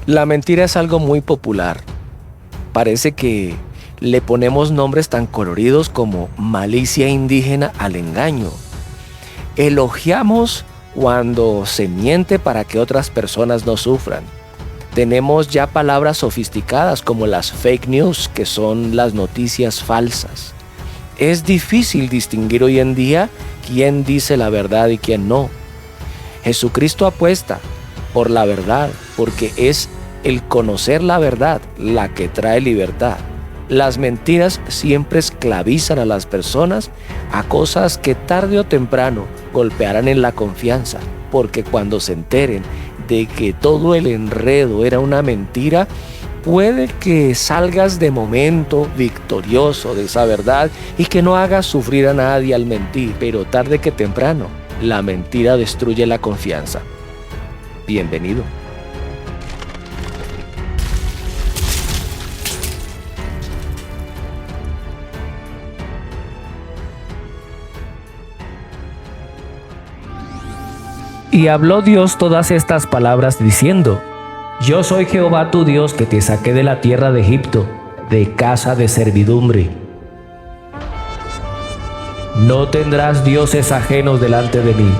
La mentira es algo muy popular. Parece que le ponemos nombres tan coloridos como malicia indígena al engaño. Elogiamos cuando se miente para que otras personas no sufran. Tenemos ya palabras sofisticadas como las fake news, que son las noticias falsas. Es difícil distinguir hoy en día quién dice la verdad y quién no. Jesucristo apuesta por la verdad, porque es el conocer la verdad la que trae libertad. Las mentiras siempre esclavizan a las personas a cosas que tarde o temprano golpearán en la confianza, porque cuando se enteren de que todo el enredo era una mentira, puede que salgas de momento victorioso de esa verdad y que no hagas sufrir a nadie al mentir, pero tarde que temprano la mentira destruye la confianza. Bienvenido. Y habló Dios todas estas palabras diciendo: Yo soy Jehová tu Dios, que te saqué de la tierra de Egipto, de casa de servidumbre. No tendrás dioses ajenos delante de mí.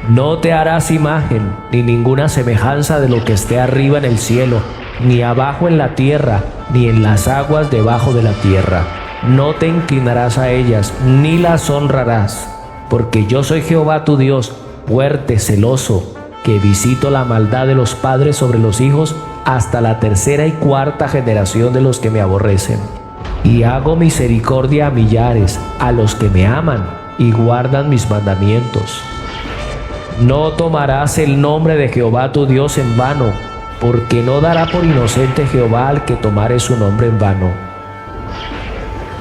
No te harás imagen, ni ninguna semejanza de lo que esté arriba en el cielo, ni abajo en la tierra, ni en las aguas debajo de la tierra. No te inclinarás a ellas, ni las honrarás, porque yo soy Jehová tu Dios, fuerte, celoso, que visito la maldad de los padres sobre los hijos hasta la tercera y cuarta generación de los que me aborrecen. Y hago misericordia a millares, a los que me aman y guardan mis mandamientos. No tomarás el nombre de Jehová tu Dios en vano, porque no dará por inocente Jehová al que tomare su nombre en vano.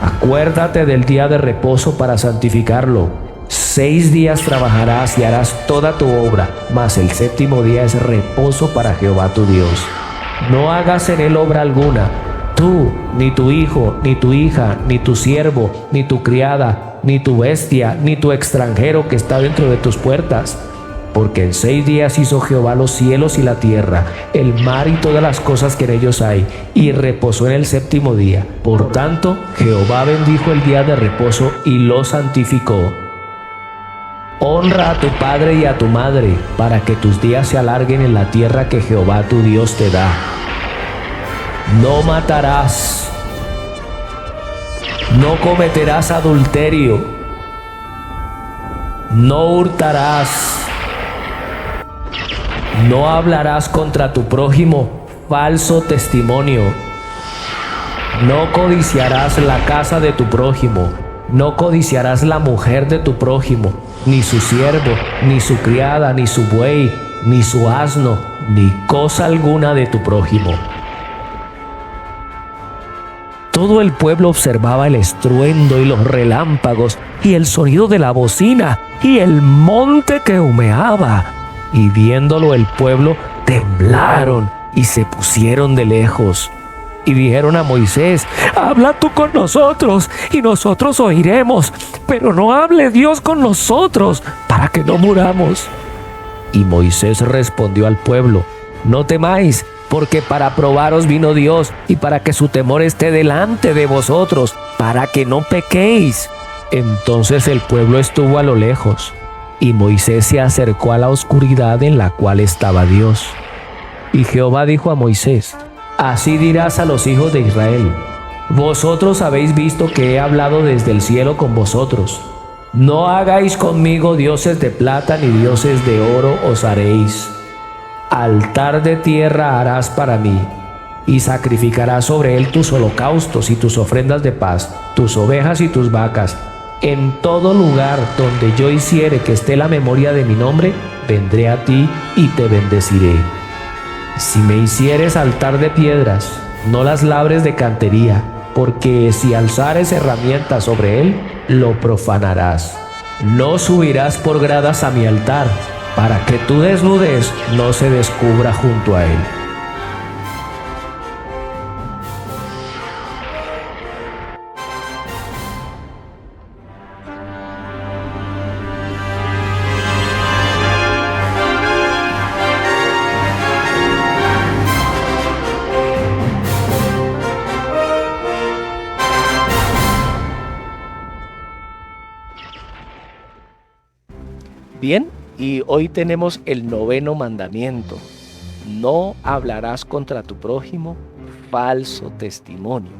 Acuérdate del día de reposo para santificarlo. 6 días trabajarás y harás toda tu obra, mas el séptimo día es reposo para Jehová tu Dios. No hagas en él obra alguna, tú, ni tu hijo, ni tu hija, ni tu siervo, ni tu criada, ni tu bestia, ni tu extranjero que está dentro de tus puertas. Porque en 6 días hizo Jehová los cielos y la tierra, el mar y todas las cosas que en ellos hay, y reposó en el séptimo día. Por tanto, Jehová bendijo el día de reposo y lo santificó. Honra a tu padre y a tu madre, para que tus días se alarguen en la tierra que Jehová tu Dios te da. No matarás. No cometerás adulterio. No hurtarás. No hablarás contra tu prójimo falso testimonio. No codiciarás la casa de tu prójimo. No codiciarás la mujer de tu prójimo, ni su siervo, ni su criada, ni su buey, ni su asno, ni cosa alguna de tu prójimo. Todo el pueblo observaba el estruendo y los relámpagos y el sonido de la bocina y el monte que humeaba. Y viéndolo el pueblo temblaron y se pusieron de lejos. Y dijeron a Moisés: habla tú con nosotros y nosotros oiremos, pero no hable Dios con nosotros para que no muramos. Y Moisés respondió al pueblo: no temáis, porque para probaros vino Dios y para que su temor esté delante de vosotros, para que no pequéis. Entonces el pueblo estuvo a lo lejos, y Moisés se acercó a la oscuridad en la cual estaba Dios. Y Jehová dijo a Moisés: así dirás a los hijos de Israel: vosotros habéis visto que he hablado desde el cielo con vosotros. No hagáis conmigo dioses de plata ni dioses de oro os haréis. Altar de tierra harás para mí, y sacrificarás sobre él tus holocaustos y tus ofrendas de paz, tus ovejas y tus vacas. En todo lugar donde yo hiciere que esté la memoria de mi nombre, vendré a ti y te bendeciré. Si me hicieres altar de piedras, no las labres de cantería, porque si alzares herramientas sobre él, lo profanarás. No subirás por gradas a mi altar, para que tu desnudez no se descubra junto a él. Bien, y hoy tenemos el noveno mandamiento. No hablarás contra tu prójimo falso testimonio.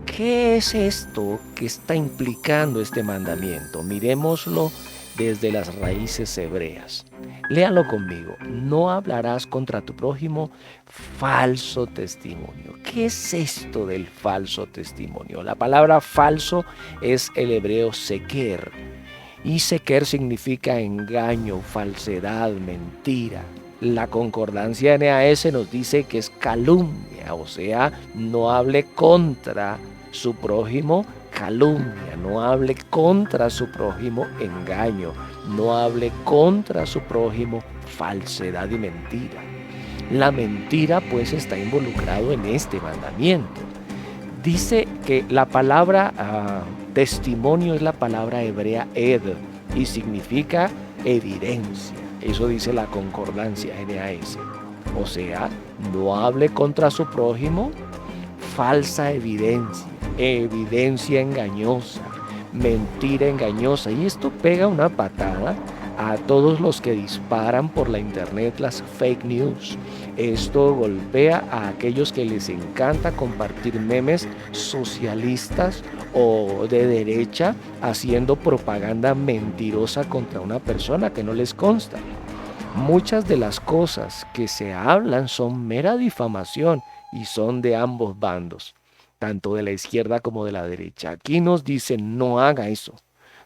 ¿Qué es esto que está implicando este mandamiento? Miremoslo desde las raíces hebreas. Léalo conmigo. No hablarás contra tu prójimo falso testimonio. ¿Qué es esto del falso testimonio? La palabra falso es el hebreo seker. Y seker significa engaño, falsedad, mentira. La concordancia NAS nos dice que es calumnia, o sea, no hable contra su prójimo calumnia, no hable contra su prójimo engaño, no hable contra su prójimo falsedad y mentira. La mentira pues está involucrado en este mandamiento. Dice que la palabra testimonio es la palabra hebrea ed y significa evidencia. Eso dice la concordancia NAS. O sea, no hable contra su prójimo falsa evidencia, evidencia engañosa, mentira engañosa. Y esto pega una patada a todos los que disparan por la internet las fake news. Esto golpea a aquellos que les encanta compartir memes socialistas o de derecha haciendo propaganda mentirosa contra una persona que no les consta. Muchas de las cosas que se hablan son mera difamación y son de ambos bandos, tanto de la izquierda como de la derecha. Aquí nos dicen no haga eso.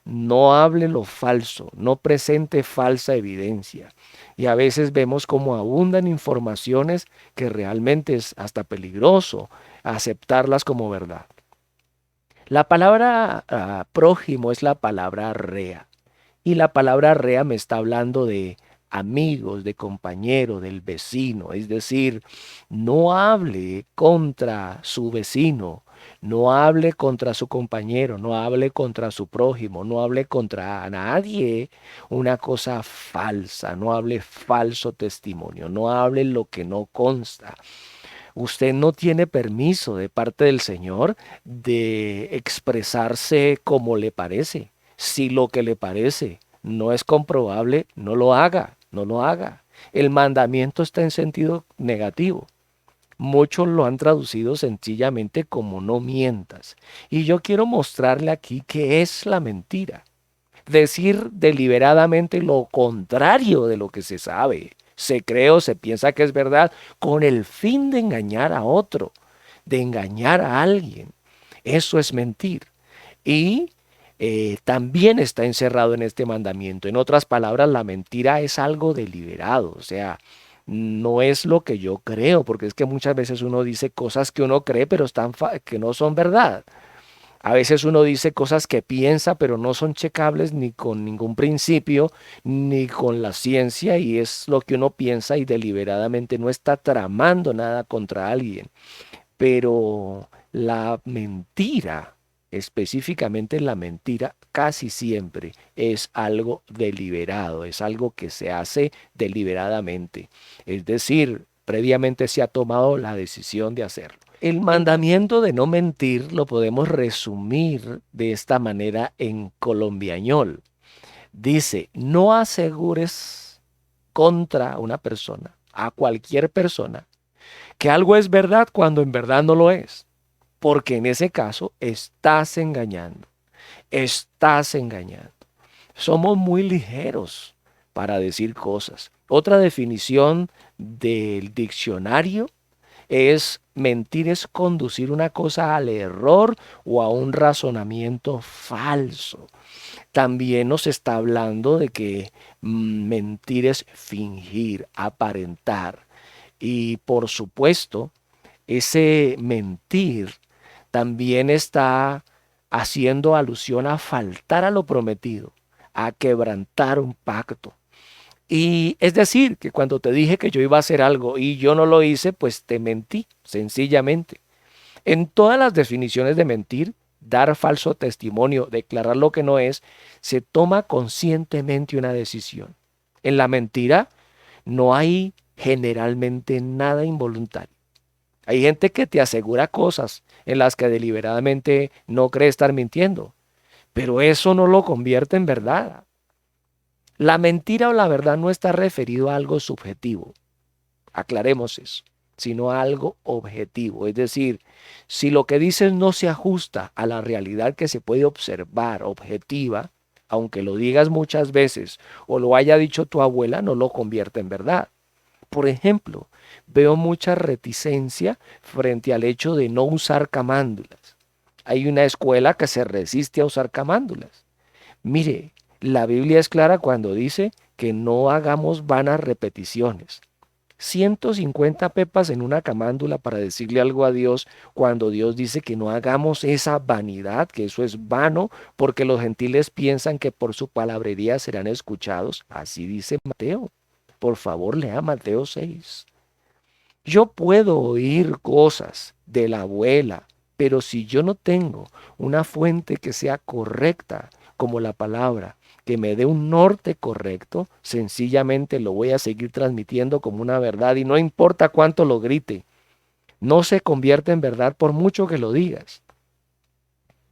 No hable lo falso, no presente falsa evidencia. Y a veces vemos cómo abundan informaciones que realmente es hasta peligroso aceptarlas como verdad. La palabra prójimo es la palabra rea. Y la palabra rea me está hablando de amigos, de compañero, del vecino. Es decir, no hable contra su vecino, no hable contra su compañero, no hable contra su prójimo, no hable contra nadie una cosa falsa, no hable falso testimonio, no hable lo que no consta. Usted no tiene permiso de parte del Señor de expresarse como le parece. Si lo que le parece no es comprobable, no lo haga, no lo haga. El mandamiento está en sentido negativo. Muchos lo han traducido sencillamente como no mientas. Y yo quiero mostrarle aquí qué es la mentira. Decir deliberadamente lo contrario de lo que se sabe, se cree o se piensa que es verdad, con el fin de engañar a otro, de engañar a alguien. Eso es mentir. Y también está encerrado en este mandamiento. En otras palabras, la mentira es algo deliberado, o sea, no es lo que yo creo, porque es que muchas veces uno dice cosas que uno cree, pero que no son verdad. A veces uno dice cosas que piensa, pero no son checables ni con ningún principio, ni con la ciencia, y es lo que uno piensa y deliberadamente no está tramando nada contra alguien. Pero la mentira, específicamente la mentira, casi siempre es algo deliberado, es algo que se hace deliberadamente. Es decir, previamente se ha tomado la decisión de hacerlo. El mandamiento de no mentir lo podemos resumir de esta manera en colombiañol. Dice, no asegures contra una persona, a cualquier persona, que algo es verdad cuando en verdad no lo es, porque en ese caso estás engañando, estás engañando. Somos muy ligeros para decir cosas. Otra definición del diccionario es mentir es conducir una cosa al error o a un razonamiento falso. También nos está hablando de que mentir es fingir, aparentar. Y por supuesto, ese mentir también está haciendo alusión a faltar a lo prometido, a quebrantar un pacto. Y es decir, que cuando te dije que yo iba a hacer algo y yo no lo hice, pues te mentí, sencillamente. En todas las definiciones de mentir, dar falso testimonio, declarar lo que no es, se toma conscientemente una decisión. En la mentira no hay generalmente nada involuntario. Hay gente que te asegura cosas en las que deliberadamente no cree estar mintiendo, pero eso no lo convierte en verdad. La mentira o la verdad no está referido a algo subjetivo, aclaremos eso, sino a algo objetivo. Es decir, si lo que dices no se ajusta a la realidad que se puede observar, objetiva, aunque lo digas muchas veces o lo haya dicho tu abuela, no lo convierte en verdad. Por ejemplo, veo mucha reticencia frente al hecho de no usar camándulas. Hay una escuela que se resiste a usar camándulas. Mire, la Biblia es clara cuando dice que no hagamos vanas repeticiones. 150 pepas en una camándula para decirle algo a Dios cuando Dios dice que no hagamos esa vanidad, que eso es vano, porque los gentiles piensan que por su palabrería serán escuchados. Así dice Mateo. Por favor, lea Mateo 6. Yo puedo oír cosas de la abuela, pero si yo no tengo una fuente que sea correcta, como la palabra, que me dé un norte correcto, sencillamente lo voy a seguir transmitiendo como una verdad y no importa cuánto lo grite, no se convierte en verdad por mucho que lo digas.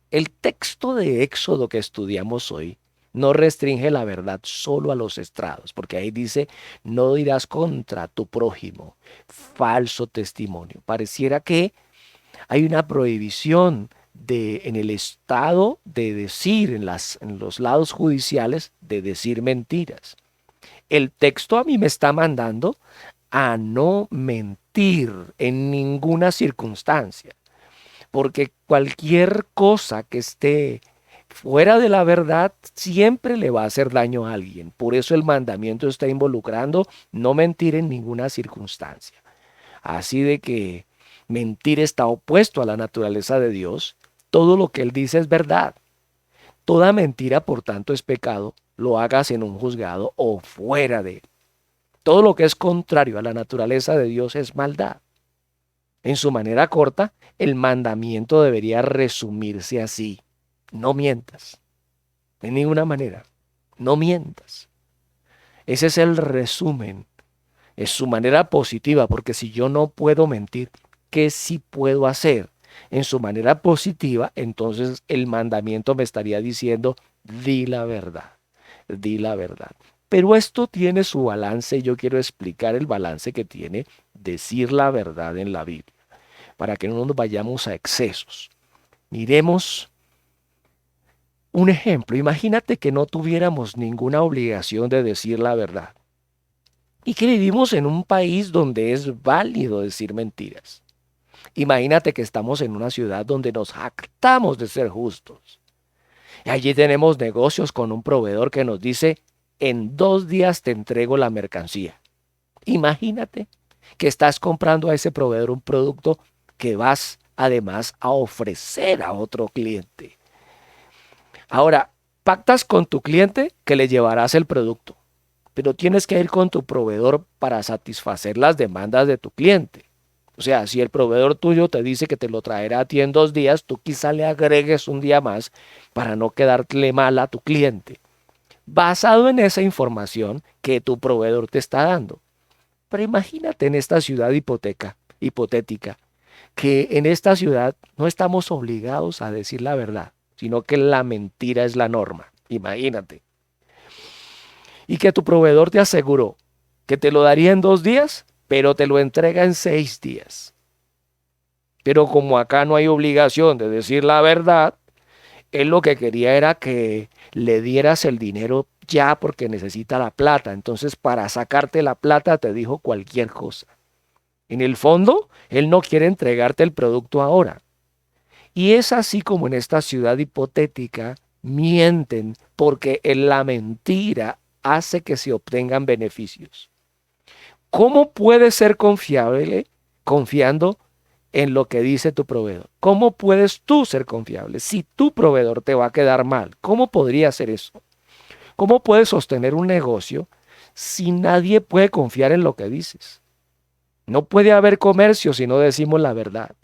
El texto de Éxodo que estudiamos hoy no restringe la verdad solo a los estrados, porque ahí dice, no dirás contra tu prójimo, falso testimonio. Pareciera que hay una prohibición en el estado de decir, en los lados judiciales, de decir mentiras. El texto a mí me está mandando a no mentir en ninguna circunstancia, porque cualquier cosa que esté fuera de la verdad siempre le va a hacer daño a alguien. Por eso el mandamiento está involucrando no mentir en ninguna circunstancia. Así de que mentir está opuesto a la naturaleza de Dios. Todo lo que Él dice es verdad. Toda mentira, por tanto, es pecado, lo hagas en un juzgado o fuera de él. Todo lo que es contrario a la naturaleza de Dios es maldad. En su manera corta, el mandamiento debería resumirse así. No mientas. De ninguna manera. No mientas. Ese es el resumen. Es su manera positiva, porque si yo no puedo mentir, ¿qué sí puedo hacer? En su manera positiva, entonces el mandamiento me estaría diciendo, di la verdad, di la verdad. Pero esto tiene su balance y yo quiero explicar el balance que tiene decir la verdad en la Biblia, para que no nos vayamos a excesos. Miremos un ejemplo. Imagínate que no tuviéramos ninguna obligación de decir la verdad y que vivimos en un país donde es válido decir mentiras. Imagínate que estamos en una ciudad donde nos jactamos de ser justos. Y allí tenemos negocios con un proveedor que nos dice, en 2 días te entrego la mercancía. Imagínate que estás comprando a ese proveedor un producto que vas además a ofrecer a otro cliente. Ahora, pactas con tu cliente que le llevarás el producto, pero tienes que ir con tu proveedor para satisfacer las demandas de tu cliente. O sea, si el proveedor tuyo te dice que te lo traerá a ti en 2 días, tú quizá le agregues un día más para no quedarle mal a tu cliente, basado en esa información que tu proveedor te está dando. Pero imagínate en esta ciudad hipotética, que en esta ciudad no estamos obligados a decir la verdad, sino que la mentira es la norma. Imagínate. Y que tu proveedor te aseguró que te lo daría en 2 días, pero te lo entrega en 6 días. Pero como acá no hay obligación de decir la verdad, él lo que quería era que le dieras el dinero ya porque necesita la plata. Entonces, para sacarte la plata te dijo cualquier cosa. En el fondo, él no quiere entregarte el producto ahora. Y es así como en esta ciudad hipotética mienten porque en la mentira hace que se obtengan beneficios. ¿Cómo puedes ser confiable confiando en lo que dice tu proveedor? ¿Cómo puedes tú ser confiable si tu proveedor te va a quedar mal? ¿Cómo podría ser eso? ¿Cómo puedes sostener un negocio si nadie puede confiar en lo que dices? No puede haber comercio si no decimos la verdad.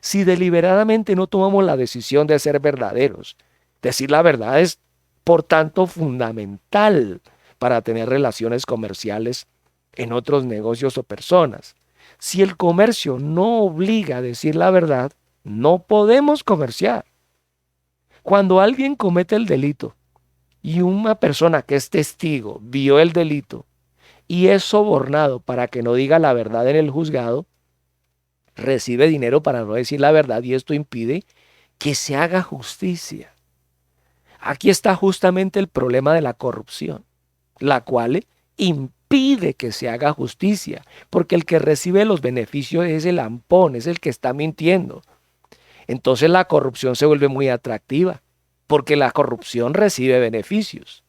Si deliberadamente no tomamos la decisión de ser verdaderos, decir la verdad es, por tanto, fundamental para tener relaciones comerciales en otros negocios o personas. Si el comercio no obliga a decir la verdad, no podemos comerciar. Cuando alguien comete el delito y una persona que es testigo vio el delito y es sobornado para que no diga la verdad en el juzgado, recibe dinero para no decir la verdad y esto impide que se haga justicia. Aquí está justamente el problema de la corrupción, la cual impide que se haga justicia, porque el que recibe los beneficios es el ampón, es el que está mintiendo. Entonces la corrupción se vuelve muy atractiva, porque la corrupción recibe beneficios.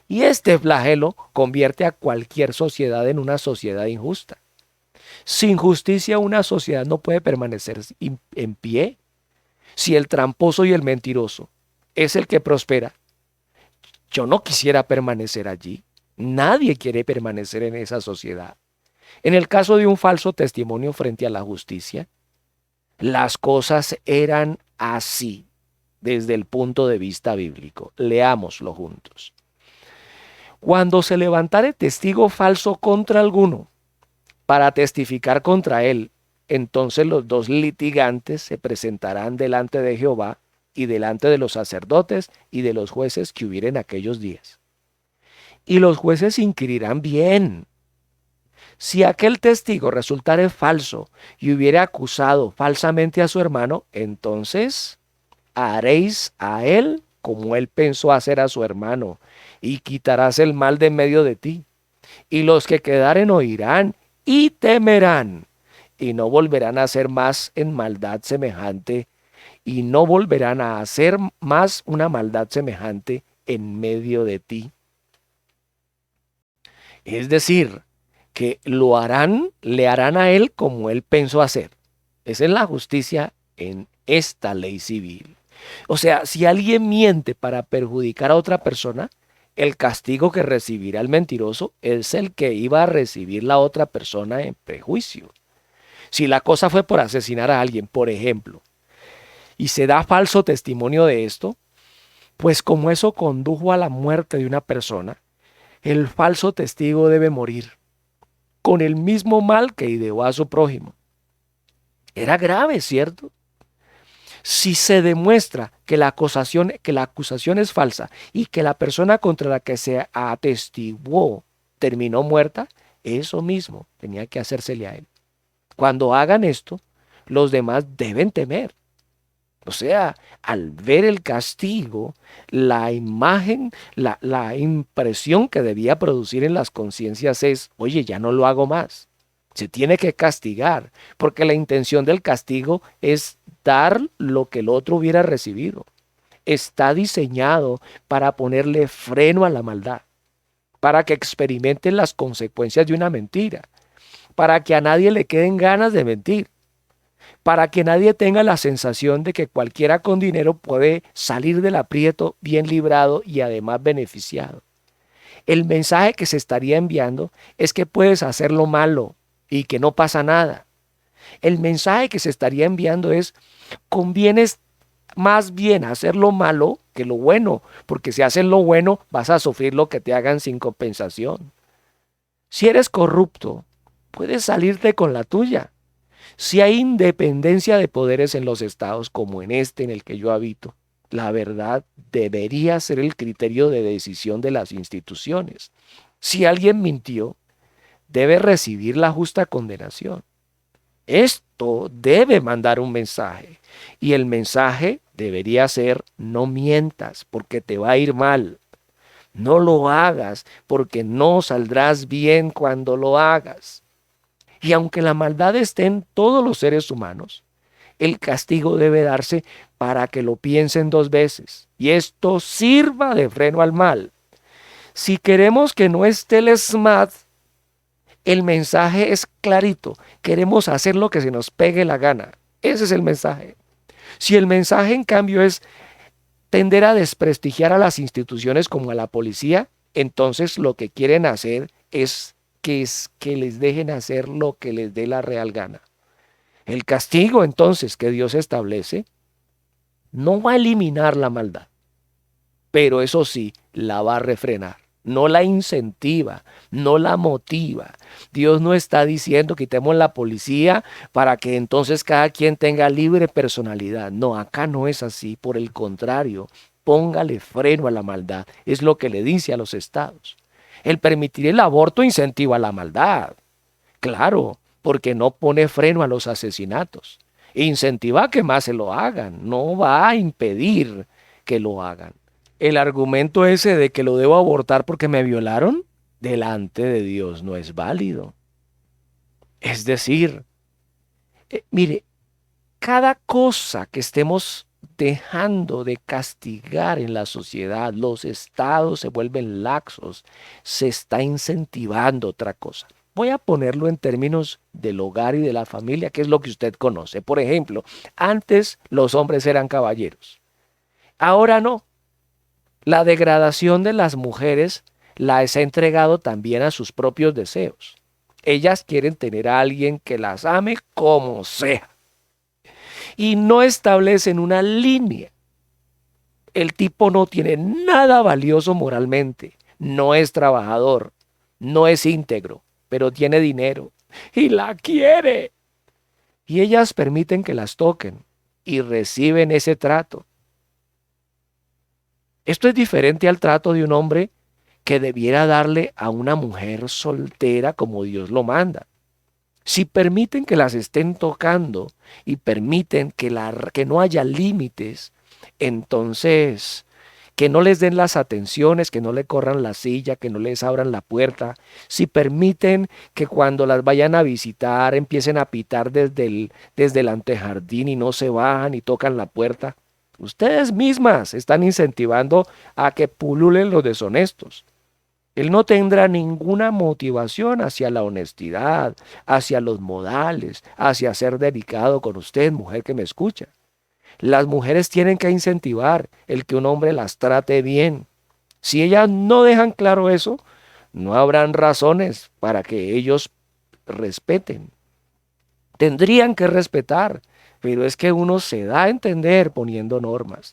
Y este flagelo convierte a cualquier sociedad en una sociedad injusta. Sin justicia una sociedad no puede permanecer en pie. Si el tramposo y el mentiroso es el que prospera, yo no quisiera permanecer allí. Nadie quiere permanecer en esa sociedad. En el caso de un falso testimonio frente a la justicia, las cosas eran así desde el punto de vista bíblico. Leámoslo juntos. Cuando se levantare testigo falso contra alguno para testificar contra él, entonces los dos litigantes se presentarán delante de Jehová y delante de los sacerdotes y de los jueces que hubieren aquellos días. Y los jueces inquirirán bien. Si aquel testigo resultare falso y hubiere acusado falsamente a su hermano, entonces haréis a él como él pensó hacer a su hermano, y quitarás el mal de medio de ti. Y los que quedaren oirán y temerán, y no volverán a hacer más en maldad semejante, y no volverán a hacer más una maldad semejante en medio de ti. Es decir, que lo harán, le harán a él como él pensó hacer. Esa es la justicia en esta ley civil. O sea, si alguien miente para perjudicar a otra persona, el castigo que recibirá el mentiroso es el que iba a recibir la otra persona en prejuicio. Si la cosa fue por asesinar a alguien, por ejemplo, y se da falso testimonio de esto, pues como eso condujo a la muerte de una persona, el falso testigo debe morir con el mismo mal que ideó a su prójimo. Era grave, ¿cierto? Si se demuestra que la acusación es falsa y que la persona contra la que se atestiguó terminó muerta, eso mismo tenía que hacérsele a él. Cuando hagan esto, los demás deben temer. O sea, al ver el castigo, la imagen, la impresión que debía producir en las conciencias es, oye, ya no lo hago más. Se tiene que castigar, porque la intención del castigo es dar lo que el otro hubiera recibido. Está diseñado para ponerle freno a la maldad, para que experimenten las consecuencias de una mentira, para que a nadie le queden ganas de mentir, para que nadie tenga la sensación de que cualquiera con dinero puede salir del aprieto bien librado y además beneficiado. El mensaje que se estaría enviando es que puedes hacer lo malo y que no pasa nada. El mensaje que se estaría enviando es, conviene más bien hacer lo malo que lo bueno, porque si haces lo bueno vas a sufrir lo que te hagan sin compensación. Si eres corrupto, puedes salirte con la tuya. Si hay independencia de poderes en los estados como en este en el que yo habito, la verdad debería ser el criterio de decisión de las instituciones. Si alguien mintió, debe recibir la justa condenación. Esto debe mandar un mensaje y el mensaje debería ser: no mientas porque te va a ir mal. No lo hagas porque no saldrás bien cuando lo hagas. Y aunque la maldad esté en todos los seres humanos, el castigo debe darse para que lo piensen dos veces y esto sirva de freno al mal. Si queremos que no esté el SMAT, el mensaje es clarito. Queremos hacer lo que se nos pegue la gana. Ese es el mensaje. Si el mensaje, en cambio, es tender a desprestigiar a las instituciones como a la policía, entonces lo que quieren hacer es que les dejen hacer lo que les dé la real gana. El castigo, entonces, que Dios establece, no va a eliminar la maldad, pero eso sí, la va a refrenar. No la incentiva, no la motiva. Dios no está diciendo quitemos la policía para que entonces cada quien tenga libre personalidad. No, acá no es así. Por el contrario, Póngale freno a la maldad, es lo que le dice a los estados. El permitir el aborto incentiva la maldad. Claro, porque no pone freno a los asesinatos. Incentiva a que más se lo hagan, no va a impedir que lo hagan. El argumento ese de que lo debo abortar porque me violaron, delante de Dios no es válido. Es decir, mire, cada cosa que estemos dejando de castigar en la sociedad, los estados se vuelven laxos, se está incentivando otra cosa. Voy a ponerlo en términos del hogar y de la familia, que es lo que usted conoce. Por ejemplo, antes los hombres eran caballeros, ahora no. La degradación de las mujeres las ha entregado también a sus propios deseos. Ellas quieren tener a alguien que las ame como sea y no establecen una línea. El tipo no tiene nada valioso moralmente, no es trabajador, no es íntegro, pero tiene dinero y la quiere. Y ellas permiten que las toquen y reciben ese trato. Esto es diferente al trato de un hombre que debiera darle a una mujer soltera como Dios lo manda. Si permiten que las estén tocando y permiten que no haya límites, entonces que no les den las atenciones, que no le corran la silla, que no les abran la puerta, si permiten que cuando las vayan a visitar empiecen a pitar desde el antejardín y no se bajan y tocan la puerta, ustedes mismas están incentivando a que pululen los deshonestos. Él no tendrá ninguna motivación hacia la honestidad, hacia los modales, hacia ser delicado con usted, mujer que me escucha. Las mujeres tienen que incentivar el que un hombre las trate bien. Si ellas no dejan claro eso, no habrán razones para que ellos respeten. Tendrían que respetar, pero es que uno se da a entender poniendo normas.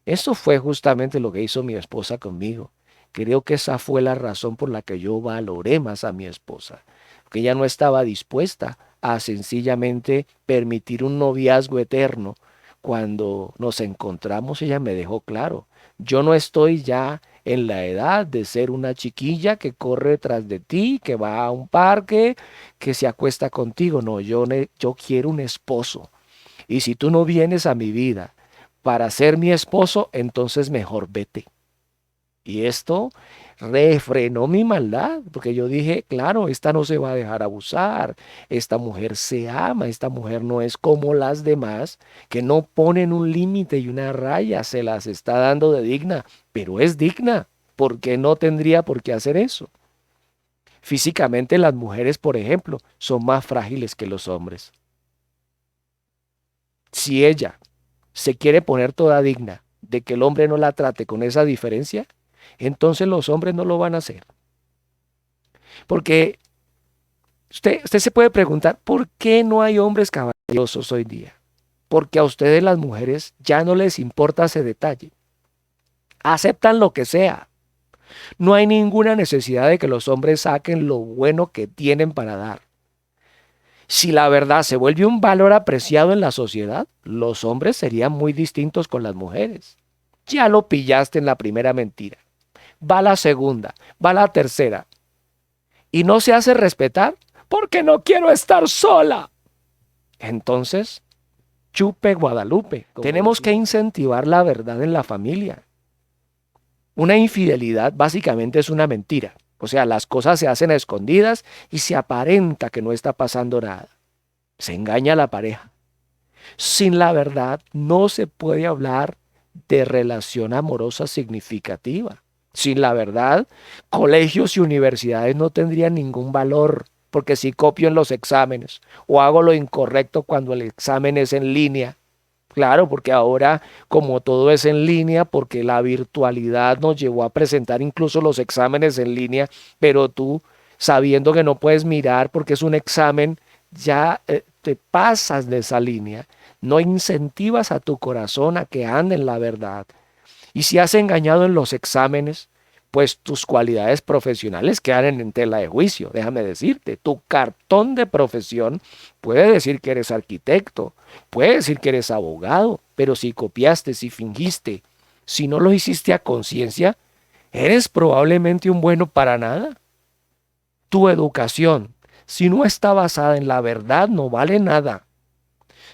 Eso fue justamente lo que hizo mi esposa conmigo. Creo que esa fue la razón por la que yo valoré más a mi esposa, que ella no estaba dispuesta a sencillamente permitir un noviazgo eterno. Cuando nos encontramos, ella me dejó claro, yo no estoy ya en la edad de ser una chiquilla que corre tras de ti, que va a un parque, que se acuesta contigo. No, yo quiero un esposo. Y si tú no vienes a mi vida para ser mi esposo, entonces mejor vete. Y esto refrenó mi maldad, porque yo dije, claro, esta no se va a dejar abusar, esta mujer se ama, esta mujer no es como las demás, que no ponen un límite y una raya, se las está dando de digna, pero es digna, porque no tendría por qué hacer eso. Físicamente las mujeres, por ejemplo, son más frágiles que los hombres. Si ella se quiere poner toda digna de que el hombre no la trate con esa diferencia, entonces los hombres no lo van a hacer. Porque usted se puede preguntar, ¿por qué no hay hombres caballerosos hoy día? Porque a ustedes las mujeres ya no les importa ese detalle. Aceptan lo que sea. No hay ninguna necesidad de que los hombres saquen lo bueno que tienen para dar. Si la verdad se vuelve un valor apreciado en la sociedad, los hombres serían muy distintos con las mujeres. Ya lo pillaste en la primera mentira. Va la segunda, va la tercera. Y no se hace respetar porque no quiero estar sola. Entonces, chupe Guadalupe. Tenemos que incentivar la verdad en la familia. Una infidelidad básicamente es una mentira. O sea, las cosas se hacen a escondidas y se aparenta que no está pasando nada. Se engaña a la pareja. Sin la verdad no se puede hablar de relación amorosa significativa. Sin la verdad, colegios y universidades no tendrían ningún valor, porque si copio en los exámenes o hago lo incorrecto cuando el examen es en línea, claro, porque ahora como todo es en línea, porque la virtualidad nos llevó a presentar incluso los exámenes en línea, pero tú sabiendo que no puedes mirar porque es un examen, ya te pasas de esa línea, no incentivas a tu corazón a que ande en la verdad. Y si has engañado en los exámenes, pues tus cualidades profesionales quedan en tela de juicio. Déjame decirte, tu cartón de profesión puede decir que eres arquitecto, puede decir que eres abogado, pero si copiaste, si fingiste, Si no lo hiciste a conciencia, eres probablemente un bueno para nada. Tu educación, si no está basada en la verdad, no vale nada.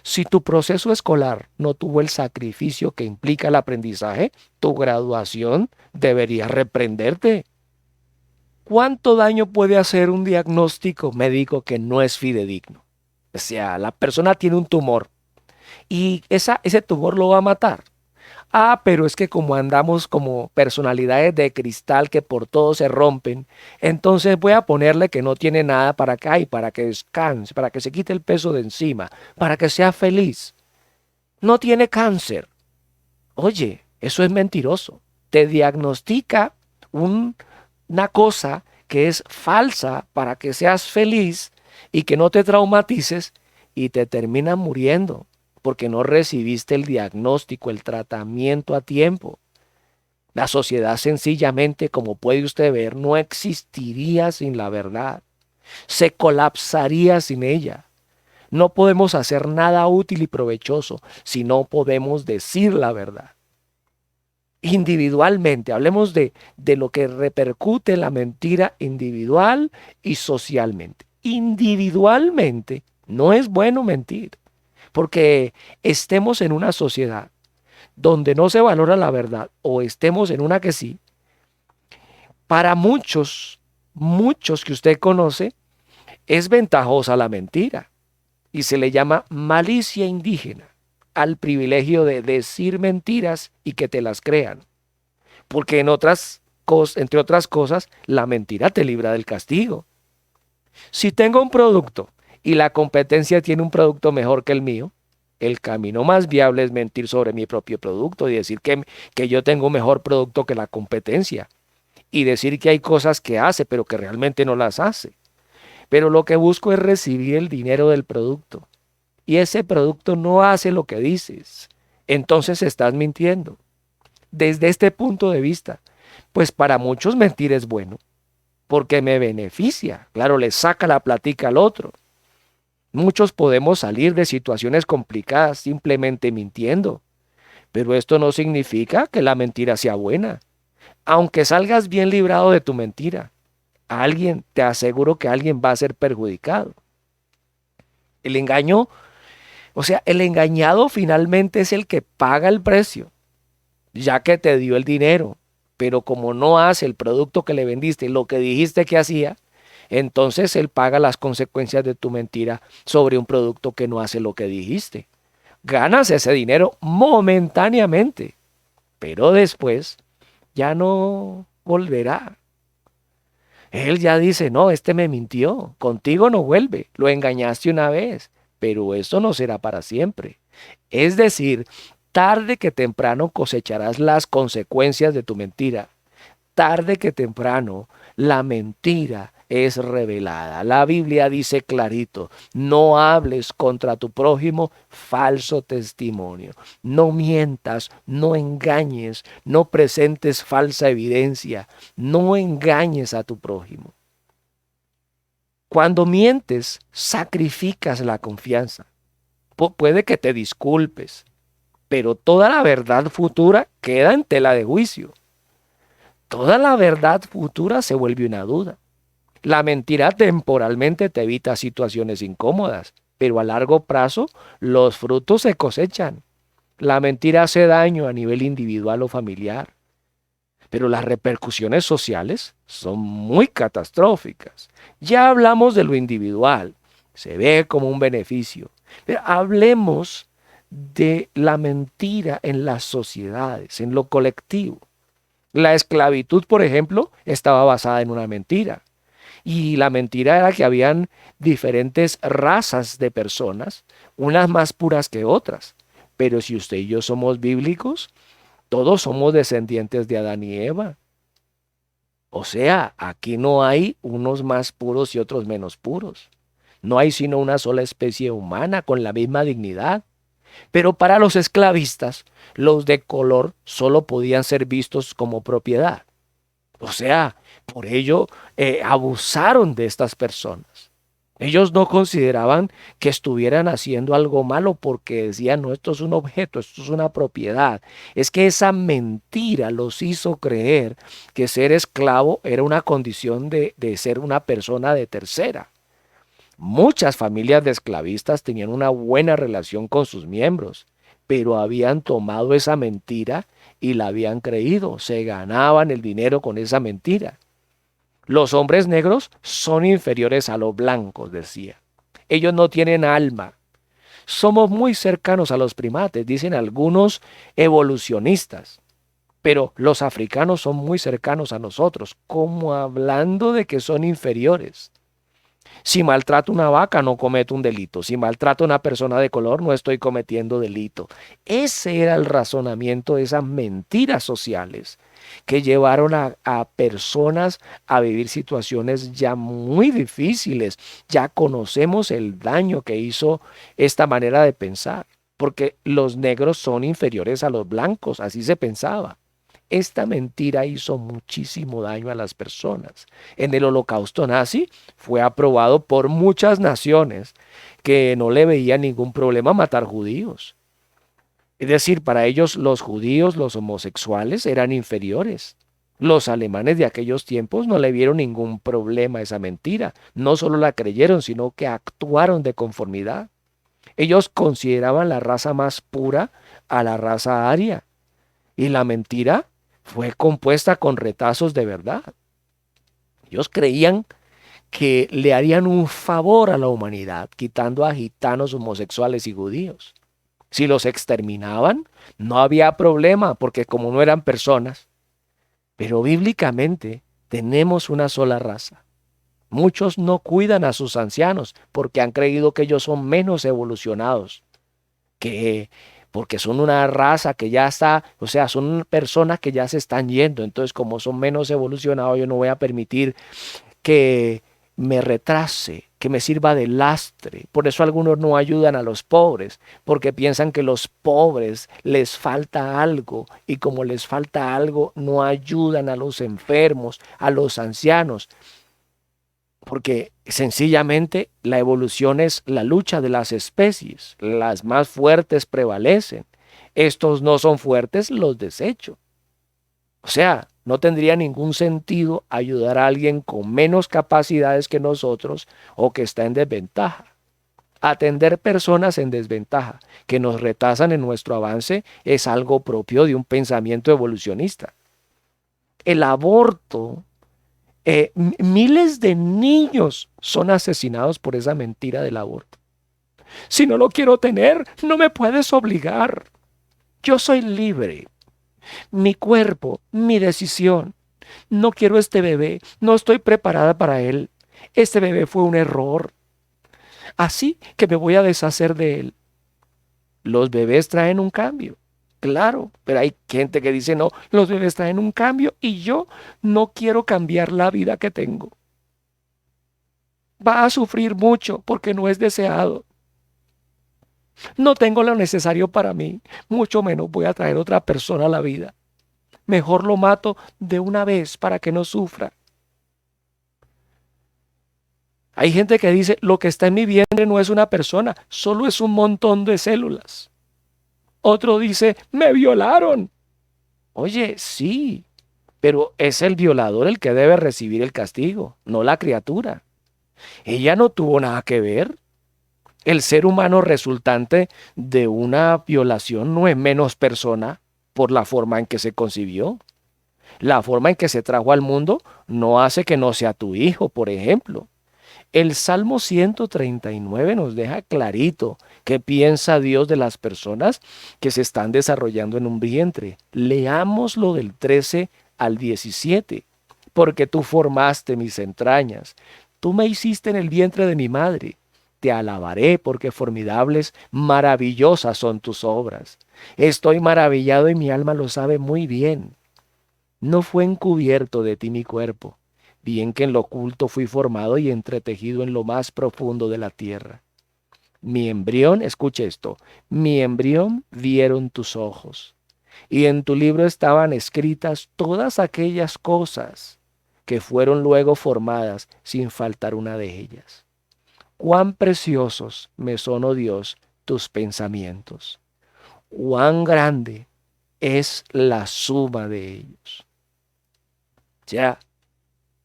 Si tu proceso escolar no tuvo el sacrificio que implica el aprendizaje, tu graduación debería reprenderte. ¿Cuánto daño puede hacer un diagnóstico médico que no es fidedigno? O sea, la persona tiene un tumor y ese tumor lo va a matar. Ah, pero es que como andamos como personalidades de cristal que por todo se rompen, entonces voy a ponerle que no tiene nada para acá y para que descanse, para que se quite el peso de encima, para que sea feliz. No tiene cáncer. Oye, eso es mentiroso. Te diagnostica una cosa que es falsa para que seas feliz y que no te traumatices y te termina muriendo porque no recibiste el diagnóstico, el tratamiento a tiempo. La sociedad sencillamente, como puede usted ver, no existiría sin la verdad. Se colapsaría sin ella. No podemos hacer nada útil y provechoso si no podemos decir la verdad. Individualmente, hablemos de lo que repercute la mentira individual y socialmente. Individualmente, no es bueno mentir, porque estemos en una sociedad donde no se valora la verdad o estemos en una que sí, para muchos que usted conoce, es ventajosa la mentira y se le llama malicia indígena al privilegio de decir mentiras y que te las crean. Porque entre otras cosas, la mentira te libra del castigo. Si tengo un producto y la competencia tiene un producto mejor que el mío, el camino más viable es mentir sobre mi propio producto y decir que yo tengo un mejor producto que la competencia. Y decir que hay cosas que hace, pero que realmente no las hace. Pero lo que busco es recibir el dinero del producto. Y ese producto no hace lo que dices. Entonces estás mintiendo. Desde este punto de vista, pues para muchos mentir es bueno, porque me beneficia. Claro, le saca la platica al otro. Muchos podemos salir de situaciones complicadas simplemente mintiendo, pero esto no significa que la mentira sea buena. Aunque salgas bien librado de tu mentira, te aseguro que alguien va a ser perjudicado. El engaño, o sea, el engañado finalmente es el que paga el precio, ya que te dio el dinero, pero como no hace el producto que le vendiste, lo que dijiste que hacía, entonces él paga las consecuencias de tu mentira sobre un producto que no hace lo que dijiste. Ganas ese dinero momentáneamente, pero después ya no volverá. Él ya dice, no, este me mintió, contigo no vuelve, lo engañaste una vez, pero eso no será para siempre. Es decir, tarde que temprano cosecharás las consecuencias de tu mentira. Tarde que temprano la mentira es revelada. La Biblia dice clarito, no hables contra tu prójimo falso testimonio. No mientas, no engañes, no presentes falsa evidencia, no engañes a tu prójimo. Cuando mientes, sacrificas la confianza. Puede que te disculpes, pero toda la verdad futura queda en tela de juicio. Toda la verdad futura se vuelve una duda. La mentira temporalmente te evita situaciones incómodas, pero a largo plazo los frutos se cosechan. La mentira hace daño a nivel individual o familiar, pero las repercusiones sociales son muy catastróficas. Ya hablamos de lo individual, se ve como un beneficio, pero hablemos de la mentira en las sociedades, en lo colectivo. La esclavitud, por ejemplo, estaba basada en una mentira. Y la mentira era que habían diferentes razas de personas, unas más puras que otras. Pero si usted y yo somos bíblicos, todos somos descendientes de Adán y Eva. O sea, aquí no hay unos más puros y otros menos puros. No hay sino una sola especie humana con la misma dignidad. Pero para los esclavistas, los de color solo podían ser vistos como propiedad. O sea, por ello abusaron de estas personas. Ellos no consideraban que estuvieran haciendo algo malo porque decían, no, esto es un objeto, esto es una propiedad. Es que esa mentira los hizo creer que ser esclavo era una condición de ser una persona de tercera. Muchas familias de esclavistas tenían una buena relación con sus miembros, pero habían tomado esa mentira y la habían creído, se ganaban el dinero con esa mentira. Los hombres negros son inferiores a los blancos, decía. Ellos no tienen alma. Somos muy cercanos a los primates, dicen algunos evolucionistas, pero los africanos son muy cercanos a nosotros, como hablando de que son inferiores. Si maltrato una vaca, no cometo un delito. Si maltrato a una persona de color, no estoy cometiendo delito. Ese era el razonamiento de esas mentiras sociales que llevaron a personas a vivir situaciones ya muy difíciles. Ya conocemos el daño que hizo esta manera de pensar, porque los negros son inferiores a los blancos, así se pensaba. Esta mentira hizo muchísimo daño a las personas. En el holocausto nazi fue aprobado por muchas naciones que no le veían ningún problema matar judíos. Es decir, para ellos los judíos, los homosexuales eran inferiores. Los alemanes de aquellos tiempos no le vieron ningún problema a esa mentira. No solo la creyeron, sino que actuaron de conformidad. Ellos consideraban la raza más pura a la raza aria. Y la mentira fue compuesta con retazos de verdad. Ellos creían que le harían un favor a la humanidad quitando a gitanos, homosexuales y judíos. Si los exterminaban, no había problema porque como no eran personas. Pero bíblicamente tenemos una sola raza. Muchos no cuidan a sus ancianos porque han creído que ellos son menos evolucionados, que porque son una raza que ya está, o sea, son personas que ya se están yendo. Entonces, como son menos evolucionados, yo no voy a permitir que me retrase, que me sirva de lastre. Por eso algunos no ayudan a los pobres, porque piensan que los pobres les falta algo y como les falta algo, no ayudan a los enfermos, a los ancianos, porque sencillamente la evolución es la lucha de las especies. Las más fuertes prevalecen. Estos no son fuertes, los desecho. O sea, no tendría ningún sentido ayudar a alguien con menos capacidades que nosotros o que está en desventaja. Atender personas en desventaja que nos retrasan en nuestro avance es algo propio de un pensamiento evolucionista. El aborto, miles de niños son asesinados por esa mentira del aborto. Si no lo quiero tener, no me puedes obligar. Yo soy libre. Mi cuerpo, mi decisión. No quiero este bebé, no estoy preparada para él. Este bebé fue un error. Así que me voy a deshacer de él. Los bebés traen un cambio. Claro, pero hay gente que dice, no, los bebés traen un cambio y yo no quiero cambiar la vida que tengo. Va a sufrir mucho porque no es deseado. No tengo lo necesario para mí, mucho menos voy a traer otra persona a la vida. Mejor lo mato de una vez para que no sufra. Hay gente que dice, lo que está en mi vientre no es una persona, solo es un montón de células. Otro dice, me violaron. Oye, sí, pero es el violador el que debe recibir el castigo, no la criatura. Ella no tuvo nada que ver. El ser humano resultante de una violación no es menos persona por la forma en que se concibió. La forma en que se trajo al mundo no hace que no sea tu hijo, por ejemplo. El Salmo 139 nos deja clarito qué piensa Dios de las personas que se están desarrollando en un vientre. Leámoslo del 13 al 17. Porque tú formaste mis entrañas, tú me hiciste en el vientre de mi madre. Te alabaré porque formidables, maravillosas son tus obras. Estoy maravillado y mi alma lo sabe muy bien. No fue encubierto de ti mi cuerpo, bien que en lo oculto fui formado y entretejido en lo más profundo de la tierra. Mi embrión, escuche esto, mi embrión vieron tus ojos, y en tu libro estaban escritas todas aquellas cosas que fueron luego formadas sin faltar una de ellas. Cuán preciosos me son, oh Dios, tus pensamientos. Cuán grande es la suma de ellos. Ya,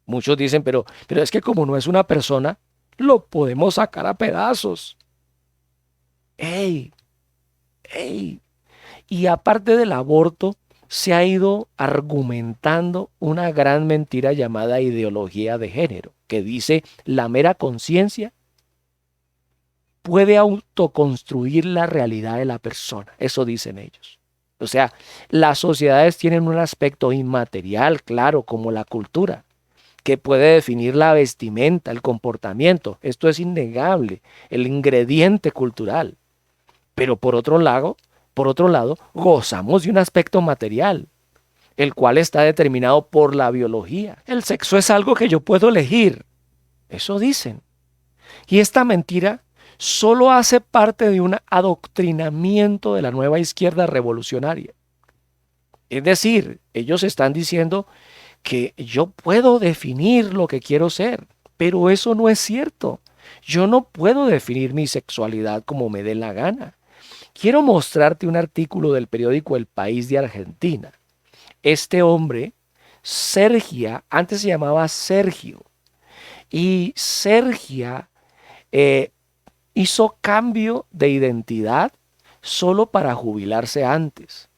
muchos dicen, pero es que como no es una persona, lo podemos sacar a pedazos. ¡Ey! ¡Ey! Y aparte del aborto, se ha ido argumentando una gran mentira llamada ideología de género, que dice la mera conciencia puede autoconstruir la realidad de la persona. Eso dicen ellos. O sea, las sociedades tienen un aspecto inmaterial, claro, como la cultura, que puede definir la vestimenta, el comportamiento. Esto es innegable, el ingrediente cultural. Pero por otro lado, gozamos de un aspecto material, el cual está determinado por la biología. El sexo es algo que yo puedo elegir. Eso dicen. Y esta mentira solo hace parte de un adoctrinamiento de la nueva izquierda revolucionaria. Es decir, ellos están diciendo que yo puedo definir lo que quiero ser, pero eso no es cierto. Yo no puedo definir mi sexualidad como me dé la gana. Quiero mostrarte un artículo del periódico El País de Argentina. Este hombre, Sergia, antes se llamaba Sergio, y Sergia eh, hizo cambio de identidad solo para jubilarse antes.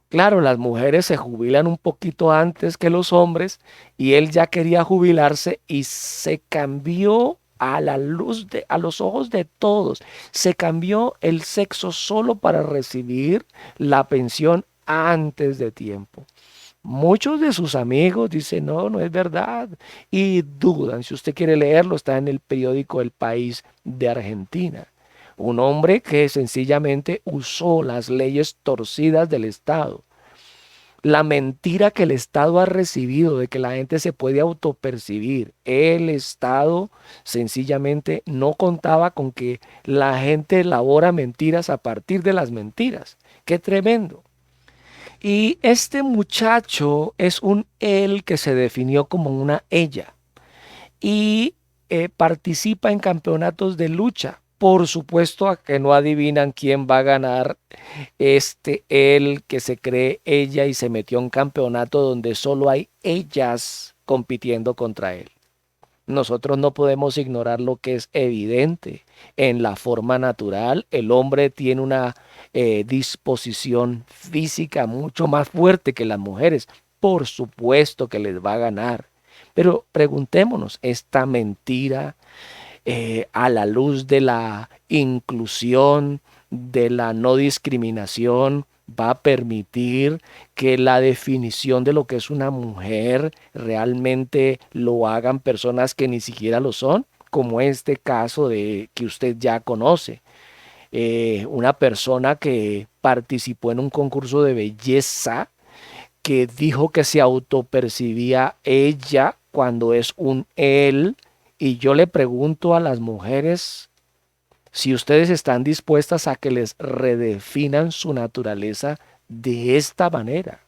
Claro, las mujeres se jubilan un poquito antes que los hombres y él ya quería jubilarse y se cambió a la luz de, a los ojos de todos. Se cambió el sexo solo para recibir la pensión antes de tiempo. Muchos de sus amigos dicen, no, no es verdad, y dudan. Si usted quiere leerlo, está en el periódico El País de Argentina. Un hombre que sencillamente usó las leyes torcidas del Estado. La mentira que el Estado ha recibido de que la gente se puede autopercibir. El Estado sencillamente no contaba con que la gente elabora mentiras a partir de las mentiras. ¡Qué tremendo! Y este muchacho es un él que se definió como una ella y participa en campeonatos de lucha. Por supuesto a que no adivinan quién va a ganar este él que se cree ella y se metió a un campeonato donde solo hay ellas compitiendo contra él. Nosotros no podemos ignorar lo que es evidente. En la forma natural, el hombre tiene una disposición física mucho más fuerte que las mujeres. Por supuesto que les va a ganar. Pero preguntémonos, ¿esta mentira a la luz de la inclusión, de la no discriminación, va a permitir que la definición de lo que es una mujer realmente lo hagan personas que ni siquiera lo son, como este caso de que usted ya conoce? Una persona que participó en un concurso de belleza, que dijo que se autopercibía ella cuando es un él, y yo le pregunto a las mujeres si ustedes están dispuestas a que les redefinan su naturaleza de esta manera.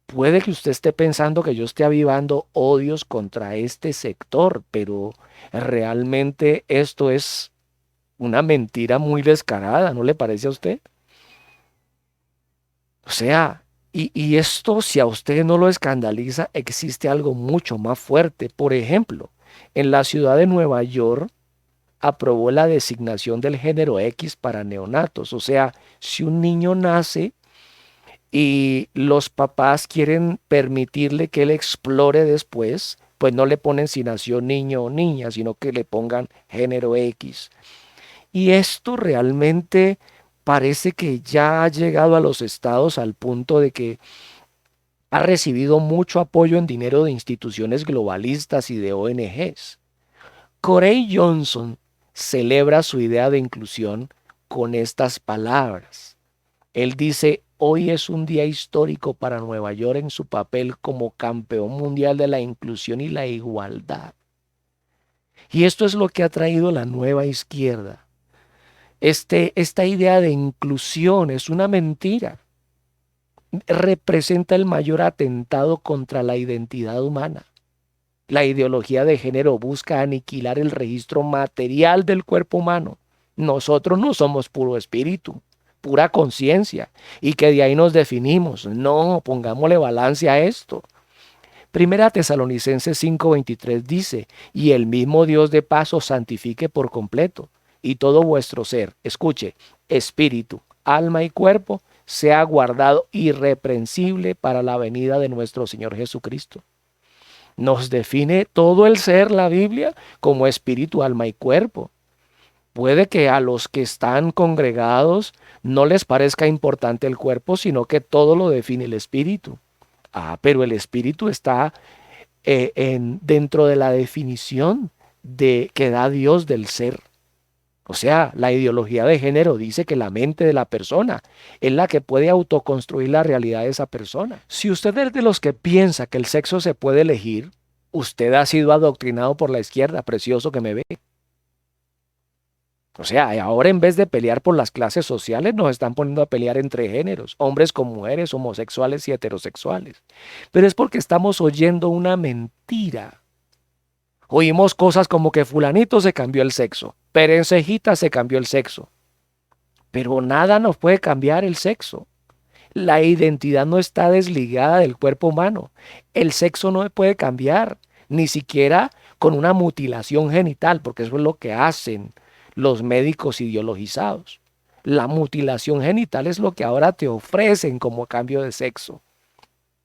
Puede que usted esté pensando que yo esté avivando odios contra este sector, pero realmente esto es una mentira muy descarada, ¿no le parece a usted? O sea, y esto, si a usted no lo escandaliza, existe algo mucho más fuerte. Por ejemplo, en la ciudad de Nueva York aprobó la designación del género X para neonatos. O sea, si un niño nace y los papás quieren permitirle que él explore después, pues no le ponen si nació niño o niña, sino que le pongan género X. Y esto realmente parece que ya ha llegado a los estados al punto de que ha recibido mucho apoyo en dinero de instituciones globalistas y de ONGs. Corey Johnson celebra su idea de inclusión con estas palabras. Él dice, hoy es un día histórico para Nueva York en su papel como campeón mundial de la inclusión y la igualdad. Y esto es lo que ha traído la nueva izquierda. Esta idea de inclusión es una mentira. Representa el mayor atentado contra la identidad humana. La ideología de género busca aniquilar el registro material del cuerpo humano. Nosotros no somos puro espíritu, pura conciencia, y que de ahí nos definimos. No, pongámosle balance a esto. Primera Tesalonicenses 5:23 dice, y el mismo Dios de paz os santifique por completo, y todo vuestro ser, escuche, espíritu, alma y cuerpo, sea guardado irreprensible para la venida de nuestro Señor Jesucristo. Nos define todo el ser, la Biblia, como espíritu, alma y cuerpo. Puede que a los que están congregados no les parezca importante el cuerpo, sino que todo lo define el espíritu. Pero el espíritu está dentro de la definición que da Dios del ser. O sea, la ideología de género dice que la mente de la persona es la que puede autoconstruir la realidad de esa persona. Si usted es de los que piensa que el sexo se puede elegir, usted ha sido adoctrinado por la izquierda, precioso que me ve. O sea, ahora en vez de pelear por las clases sociales, nos están poniendo a pelear entre géneros, hombres con mujeres, homosexuales y heterosexuales. Pero es porque estamos oyendo una mentira. Oímos cosas como que fulanito se cambió el sexo, perencejita se cambió el sexo. Pero nada nos puede cambiar el sexo. La identidad no está desligada del cuerpo humano. El sexo no puede cambiar, ni siquiera con una mutilación genital, porque eso es lo que hacen los médicos ideologizados. La mutilación genital es lo que ahora te ofrecen como cambio de sexo.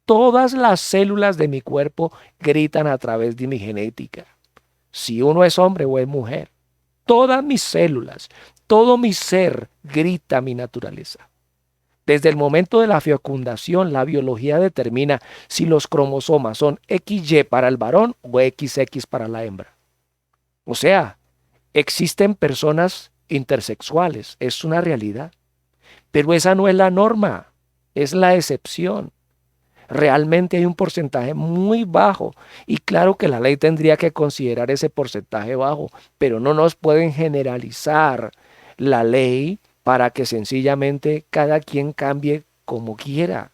Todas las células de mi cuerpo gritan a través de mi genética. Si uno es hombre o es mujer, todas mis células, todo mi ser grita mi naturaleza. Desde el momento de la fecundación, la biología determina si los cromosomas son XY para el varón o XX para la hembra. O sea, existen personas intersexuales, es una realidad. Pero esa no es la norma, es la excepción. Realmente hay un porcentaje muy bajo y claro que la ley tendría que considerar ese porcentaje bajo, pero no nos pueden generalizar la ley para que sencillamente cada quien cambie como quiera.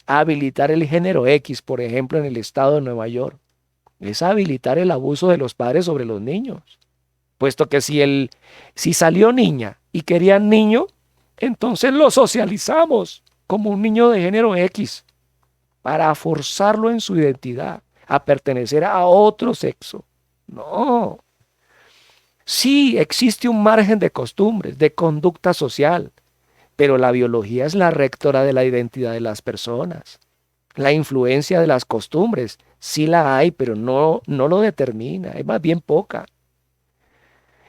Habilitar el género X, por ejemplo, en el estado de Nueva York, es habilitar el abuso de los padres sobre los niños. Puesto que si salió niña y querían niño, entonces lo socializamos como un niño de género X para forzarlo en su identidad a pertenecer a otro sexo. No. Sí, existe un margen de costumbres, de conducta social, pero la biología es la rectora de la identidad de las personas. La influencia de las costumbres sí la hay, pero no lo determina, es más bien poca.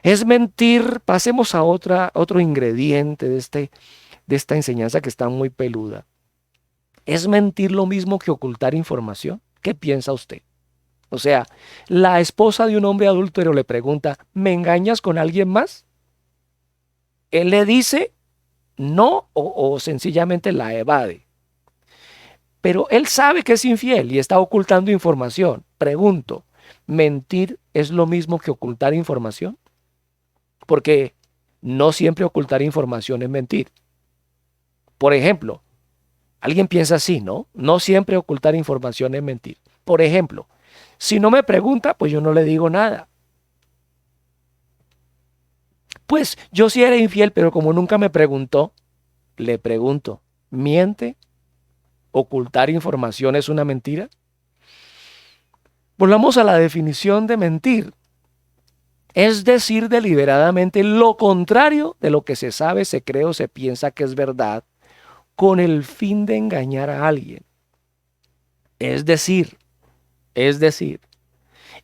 Es mentir, pasemos a otro ingrediente de esta enseñanza que está muy peluda. ¿Es mentir lo mismo que ocultar información? ¿Qué piensa usted? O sea, la esposa de un hombre adúltero le pregunta, ¿me engañas con alguien más? Él le dice no o sencillamente la evade. Pero él sabe que es infiel y está ocultando información. Pregunto, ¿mentir es lo mismo que ocultar información? Porque no siempre ocultar información es mentir. Por ejemplo, alguien piensa así, ¿no? No siempre ocultar información es mentir. Por ejemplo, si no me pregunta, pues yo no le digo nada. Pues yo sí era infiel, pero como nunca me preguntó, le pregunto, ¿miente? ¿Ocultar información es una mentira? Volvamos a la definición de mentir. Es decir deliberadamente lo contrario de lo que se sabe, se cree o se piensa que es verdad, con el fin de engañar a alguien. Es decir,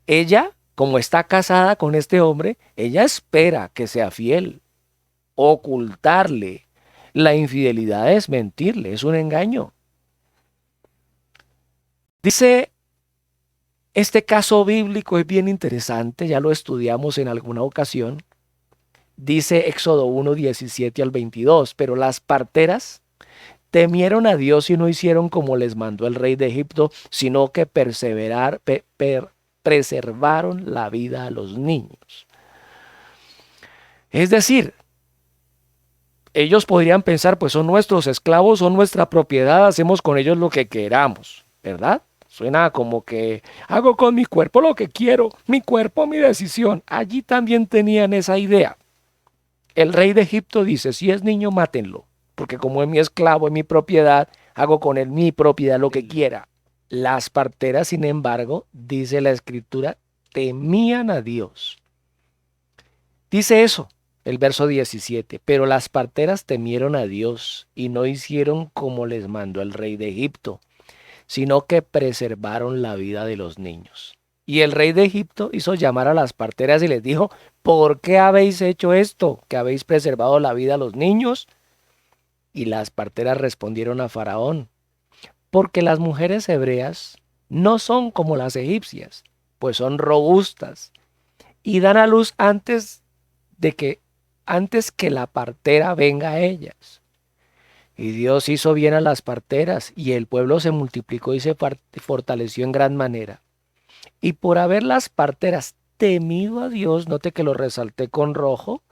ella, como está casada con este hombre, ella espera que sea fiel. Ocultarle la infidelidad es mentirle, es un engaño. Dice, este caso bíblico es bien interesante, ya lo estudiamos en alguna ocasión. Dice Éxodo 1, 17 al 22, pero las parteras temieron a Dios y no hicieron como les mandó el rey de Egipto, sino que preservaron la vida a los niños. Es decir, ellos podrían pensar, pues son nuestros esclavos, son nuestra propiedad, hacemos con ellos lo que queramos, ¿verdad? Suena como que hago con mi cuerpo lo que quiero, mi cuerpo, mi decisión. Allí también tenían esa idea. El rey de Egipto dice, si es niño, mátenlo, porque como es mi esclavo, es mi propiedad, hago con él mi propiedad lo que quiera. Las parteras, sin embargo, dice la escritura, temían a Dios. Dice eso, el verso 17, pero las parteras temieron a Dios y no hicieron como les mandó el rey de Egipto, sino que preservaron la vida de los niños. Y el rey de Egipto hizo llamar a las parteras y les dijo, ¿por qué habéis hecho esto? ¿Que habéis preservado la vida a los niños? Y las parteras respondieron a Faraón, porque las mujeres hebreas no son como las egipcias, pues son robustas y dan a luz antes que la partera venga a ellas. Y Dios hizo bien a las parteras, y el pueblo se multiplicó y se fortaleció en gran manera. Y por haber las parteras temido a Dios, note que lo resalté con rojo,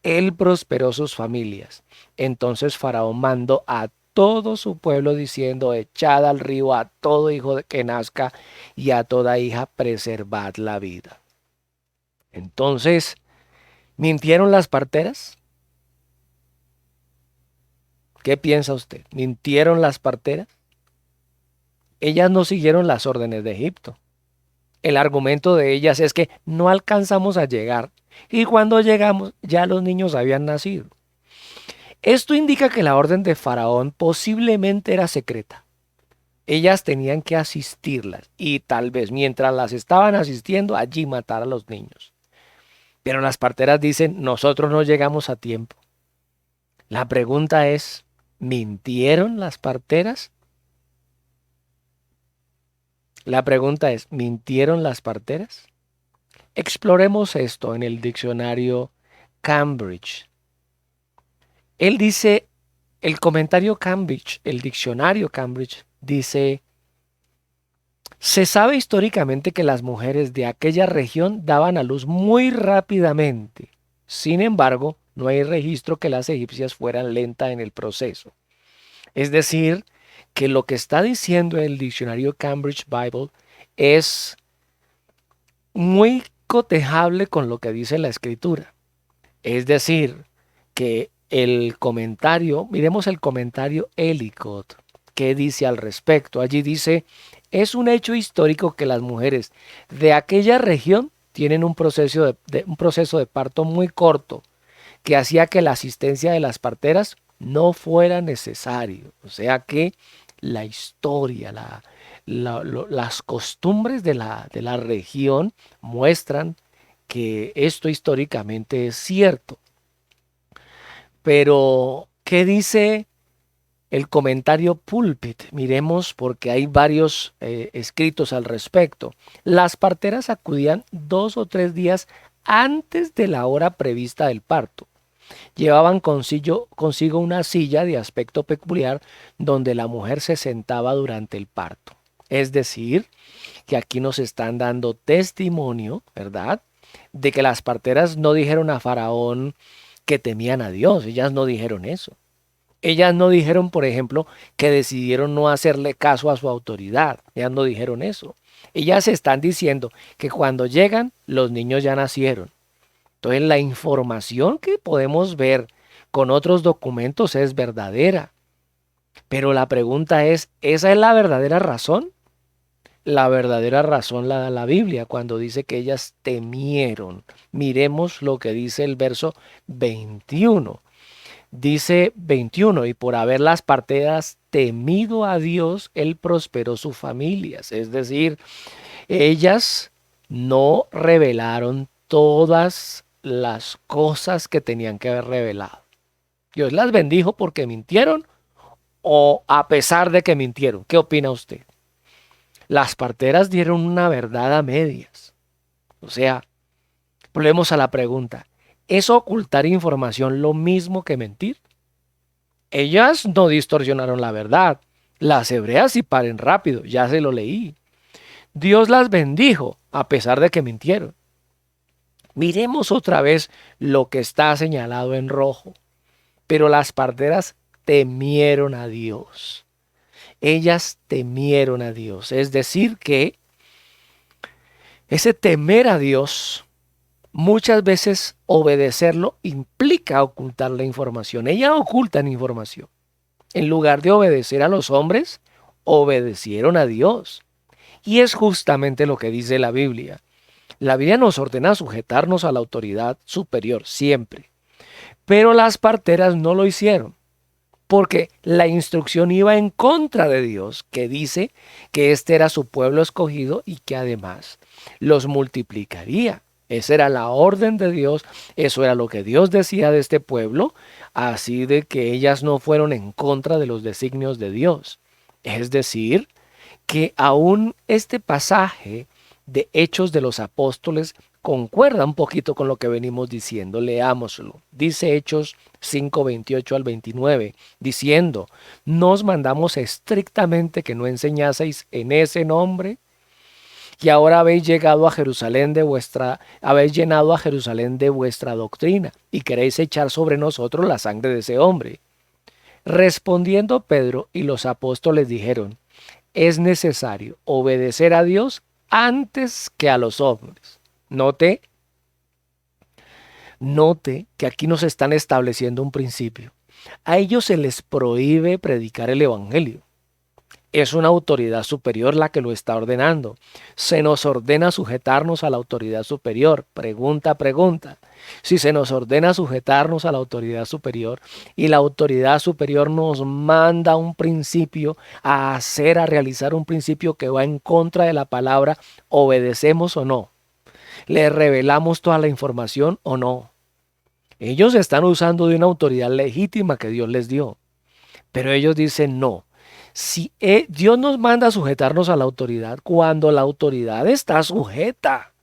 él prosperó sus familias. Entonces Faraón mandó a todo su pueblo diciendo, echad al río a todo hijo que nazca y a toda hija preservad la vida. Entonces, ¿mintieron las parteras? ¿Qué piensa usted? ¿Mintieron las parteras? Ellas no siguieron las órdenes de Egipto. El argumento de ellas es que no alcanzamos a llegar y cuando llegamos ya los niños habían nacido. Esto indica que la orden de Faraón posiblemente era secreta. Ellas tenían que asistirlas y tal vez mientras las estaban asistiendo allí matar a los niños. Pero las parteras dicen, nosotros no llegamos a tiempo. La pregunta es, ¿mintieron las parteras? La pregunta es, ¿mintieron las parteras? Exploremos esto en el diccionario Cambridge. Él dice, el comentario Cambridge, el diccionario Cambridge, dice, se sabe históricamente que las mujeres de aquella región daban a luz muy rápidamente. Sin embargo, no hay registro que las egipcias fueran lentas en el proceso. Es decir, que lo que está diciendo el diccionario Cambridge Bible es muy cotejable con lo que dice la escritura. Es decir, que el comentario, miremos el comentario Ellicott, ¿qué dice al respecto? Allí dice, es un hecho histórico que las mujeres de aquella región tienen un proceso de parto muy corto, que hacía que la asistencia de las parteras no fuera necesario. O sea que la historia, las costumbres de la región muestran que esto históricamente es cierto. Pero, ¿qué dice el comentario Pulpit? Miremos porque hay varios escritos al respecto. Las parteras acudían 2 o 3 días antes de la hora prevista del parto. Llevaban consigo una silla de aspecto peculiar donde la mujer se sentaba durante el parto. Es decir, que aquí nos están dando testimonio, ¿verdad?, de que las parteras no dijeron a Faraón que temían a Dios. Ellas no dijeron eso. Ellas no dijeron, por ejemplo, que decidieron no hacerle caso a su autoridad. Ellas no dijeron eso. Ellas están diciendo que cuando llegan, los niños ya nacieron. Entonces, la información que podemos ver con otros documentos es verdadera. Pero la pregunta es, ¿esa es la verdadera razón? La verdadera razón la da la Biblia cuando dice que ellas temieron. Miremos lo que dice el verso 21. Dice 21, y por haber las parteras temido a Dios, Él prosperó sus familias. Es decir, ellas no revelaron todas las cosas que tenían que haber revelado. Dios las bendijo porque mintieron o a pesar de que mintieron. ¿Qué opina usted? Las parteras dieron una verdad a medias. O sea, volvemos a la pregunta. ¿Es ocultar información lo mismo que mentir? Ellas no distorsionaron la verdad. Las hebreas sí paren rápido, ya se lo leí. Dios las bendijo a pesar de que mintieron. Miremos otra vez lo que está señalado en rojo. Pero las parteras temieron a Dios. ellas temieron a Dios. Es decir, que ese temer a Dios, muchas veces obedecerlo implica ocultar la información. Ellas ocultan información. En lugar de obedecer a los hombres, obedecieron a Dios. Y es justamente lo que dice la Biblia. La Biblia nos ordena sujetarnos a la autoridad superior siempre. Pero las parteras no lo hicieron, porque la instrucción iba en contra de Dios, que dice que este era su pueblo escogido y que además los multiplicaría. Esa era la orden de Dios, eso era lo que Dios decía de este pueblo, así de que ellas no fueron en contra de los designios de Dios. Es decir, que aún este pasaje de Hechos de los Apóstoles concuerda un poquito con lo que venimos diciendo. Leámoslo. Dice Hechos 5:28 al 29, diciendo: nos mandamos estrictamente que no enseñaseis en ese nombre, y ahora habéis llenado a Jerusalén de vuestra doctrina, y queréis echar sobre nosotros la sangre de ese hombre. Respondiendo Pedro y los apóstoles dijeron: es necesario obedecer a Dios antes que a los hombres. Note que aquí nos están estableciendo un principio. A ellos se les prohíbe predicar el evangelio. Es una autoridad superior la que lo está ordenando. Se nos ordena sujetarnos a la autoridad superior. Pregunta. Si se nos ordena sujetarnos a la autoridad superior y la autoridad superior nos manda un principio a realizar un principio que va en contra de la palabra, ¿obedecemos o no? ¿Le revelamos toda la información o no? Ellos están usando de una autoridad legítima que Dios les dio, pero ellos dicen no. Si Dios nos manda a sujetarnos a la autoridad, cuando la autoridad está sujeta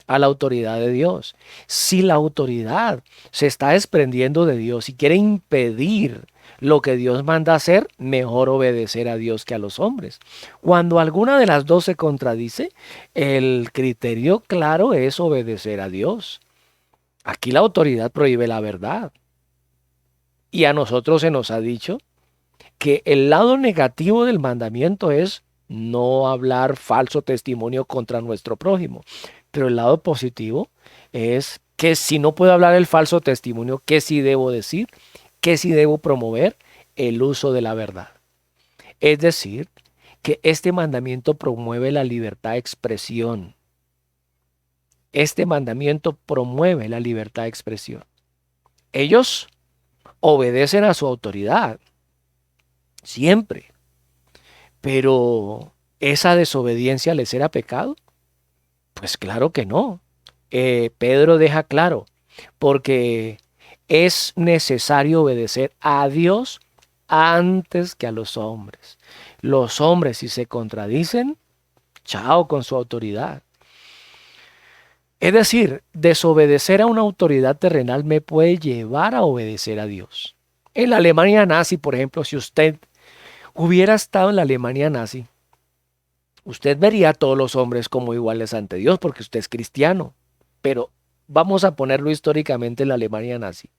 a la autoridad de Dios. Si la autoridad se está desprendiendo de Dios y quiere impedir lo que Dios manda hacer, mejor obedecer a Dios que a los hombres. Cuando alguna de las dos se contradice, el criterio claro es obedecer a Dios. Aquí la autoridad prohíbe la verdad. Y a nosotros se nos ha dicho que el lado negativo del mandamiento es no hablar falso testimonio contra nuestro prójimo. Pero el lado positivo es que si no puedo hablar el falso testimonio, ¿qué sí debo decir? ¿Qué sí debo promover? El uso de la verdad. Es decir, que este mandamiento promueve la libertad de expresión. Este mandamiento promueve la libertad de expresión. Ellos obedecen a su autoridad. Siempre. Pero ¿esa desobediencia les era pecado? Pues claro que no. Pedro deja claro, porque es necesario obedecer a Dios antes que a los hombres. Los hombres, si se contradicen, chao con su autoridad. Es decir, desobedecer a una autoridad terrenal me puede llevar a obedecer a Dios. En la Alemania nazi, por ejemplo, si usted hubiera estado en la Alemania nazi, usted vería a todos los hombres como iguales ante Dios porque usted es cristiano. Pero vamos a ponerlo históricamente en la Alemania nazi.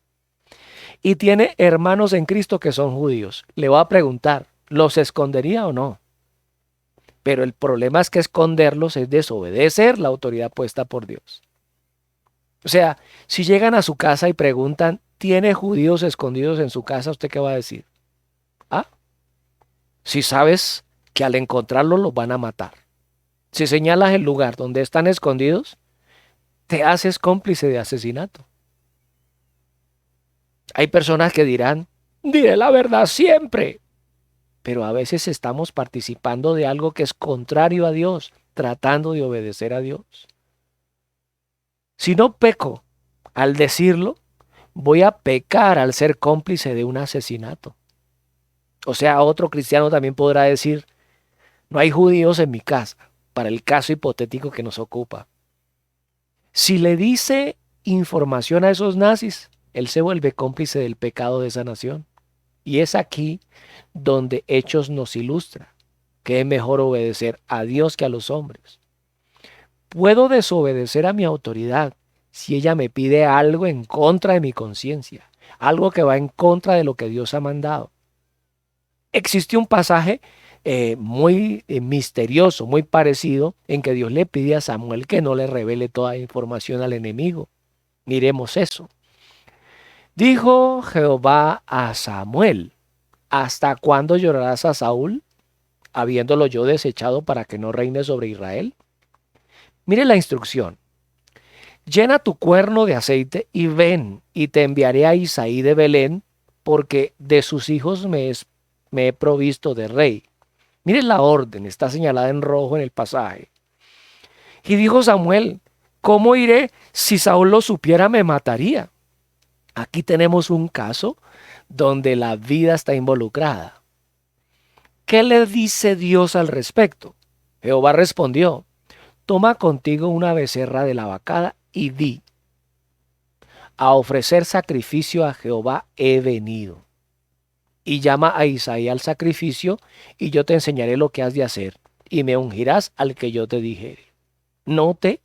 Y tiene hermanos en Cristo que son judíos. Le voy a preguntar, ¿los escondería o no? Pero el problema es que esconderlos es desobedecer la autoridad puesta por Dios. O sea, si llegan a su casa y preguntan, ¿tiene judíos escondidos en su casa? ¿Usted qué va a decir? ¿Ah? Si sabes que al encontrarlos los van a matar. Si señalas el lugar donde están escondidos, te haces cómplice de asesinato. Hay personas que dirán, diré la verdad siempre. Pero a veces estamos participando de algo que es contrario a Dios, tratando de obedecer a Dios. Si no peco al decirlo, voy a pecar al ser cómplice de un asesinato. O sea, otro cristiano también podrá decir, no hay judíos en mi casa, para el caso hipotético que nos ocupa. Si le dice información a esos nazis, él se vuelve cómplice del pecado de esa nación. Y es aquí donde Hechos nos ilustra que es mejor obedecer a Dios que a los hombres. Puedo desobedecer a mi autoridad si ella me pide algo en contra de mi conciencia, algo que va en contra de lo que Dios ha mandado. Existe un pasaje muy misterioso, muy parecido, en que Dios le pide a Samuel que no le revele toda información al enemigo. Miremos eso. Dijo Jehová a Samuel: ¿hasta cuándo llorarás a Saúl, habiéndolo yo desechado para que no reine sobre Israel? Mire la instrucción. Llena tu cuerno de aceite y ven, y te enviaré a Isaí de Belén, porque de sus hijos me he provisto de rey. Mire la orden, está señalada en rojo en el pasaje. Y dijo Samuel: ¿cómo iré? Si Saúl lo supiera, me mataría. Aquí tenemos un caso donde la vida está involucrada. ¿Qué le dice Dios al respecto? Jehová respondió: toma contigo una becerra de la vacada y di: a ofrecer sacrificio a Jehová he venido. Y llama a Isaí al sacrificio, y yo te enseñaré lo que has de hacer, y me ungirás al que yo te dijere. Note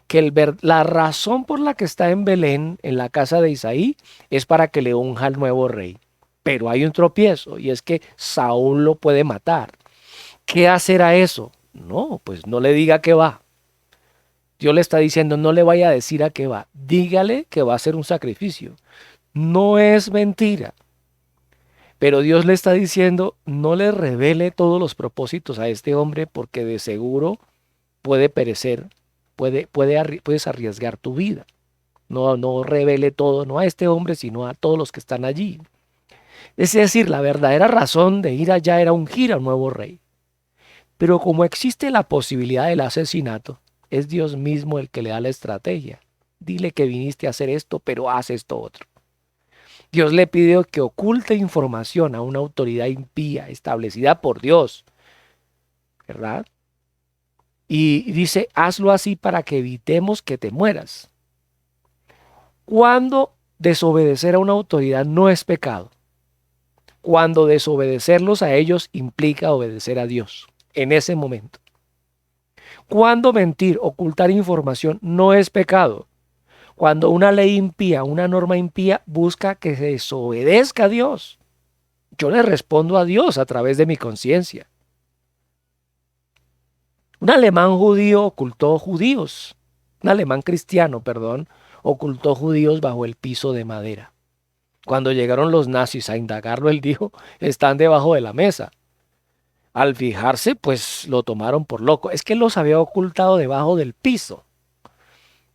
que la razón por la que está en Belén, en la casa de Isaí, es para que le unja al nuevo rey. Pero hay un tropiezo, y es que Saúl lo puede matar. ¿Qué hacer a eso? No, pues no le diga que va. Dios le está diciendo: no le vaya a decir a qué va. Dígale que va a hacer un sacrificio. No es mentira. Pero Dios le está diciendo: no le revele todos los propósitos a este hombre, porque de seguro puede perecer, puedes arriesgar tu vida. No revele todo, no a este hombre, sino a todos los que están allí. Es decir, la verdadera razón de ir allá era ungir al nuevo rey. Pero como existe la posibilidad del asesinato, es Dios mismo el que le da la estrategia. Dile que viniste a hacer esto, pero haz esto otro. Dios le pidió que oculte información a una autoridad impía establecida por Dios, ¿verdad? Y dice: hazlo así para que evitemos que te mueras. Cuando desobedecer a una autoridad no es pecado, cuando desobedecerlos a ellos implica obedecer a Dios, en ese momento. Cuando mentir, ocultar información no es pecado, cuando una ley impía, una norma impía busca que se desobedezca a Dios. Yo le respondo a Dios a través de mi conciencia. Un alemán judío ocultó judíos, un alemán cristiano, perdón, ocultó judíos bajo el piso de madera. Cuando llegaron los nazis a indagarlo, él dijo: están debajo de la mesa. Al fijarse, pues lo tomaron por loco. Es que los había ocultado debajo del piso.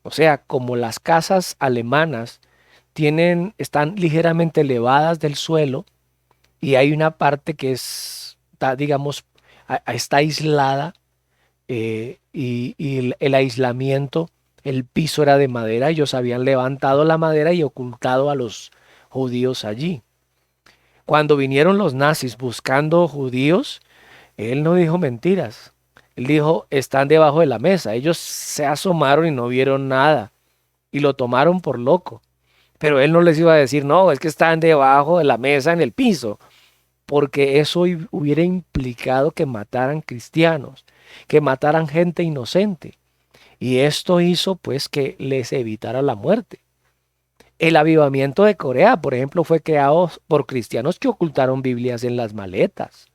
O sea, como las casas alemanas están ligeramente elevadas del suelo, y hay una parte que está, digamos, está aislada, y el aislamiento, el piso era de madera. Ellos habían levantado la madera y ocultado a los judíos allí. Cuando vinieron los nazis buscando judíos, él no dijo mentiras. Él dijo: están debajo de la mesa. Ellos se asomaron y no vieron nada y lo tomaron por loco. Pero él no les iba a decir: no, es que están debajo de la mesa en el piso, porque eso hubiera implicado que mataran cristianos, que mataran gente inocente. Y esto hizo pues que les evitara la muerte. El avivamiento de Corea, por ejemplo, fue creado por cristianos que ocultaron Biblias en las maletas.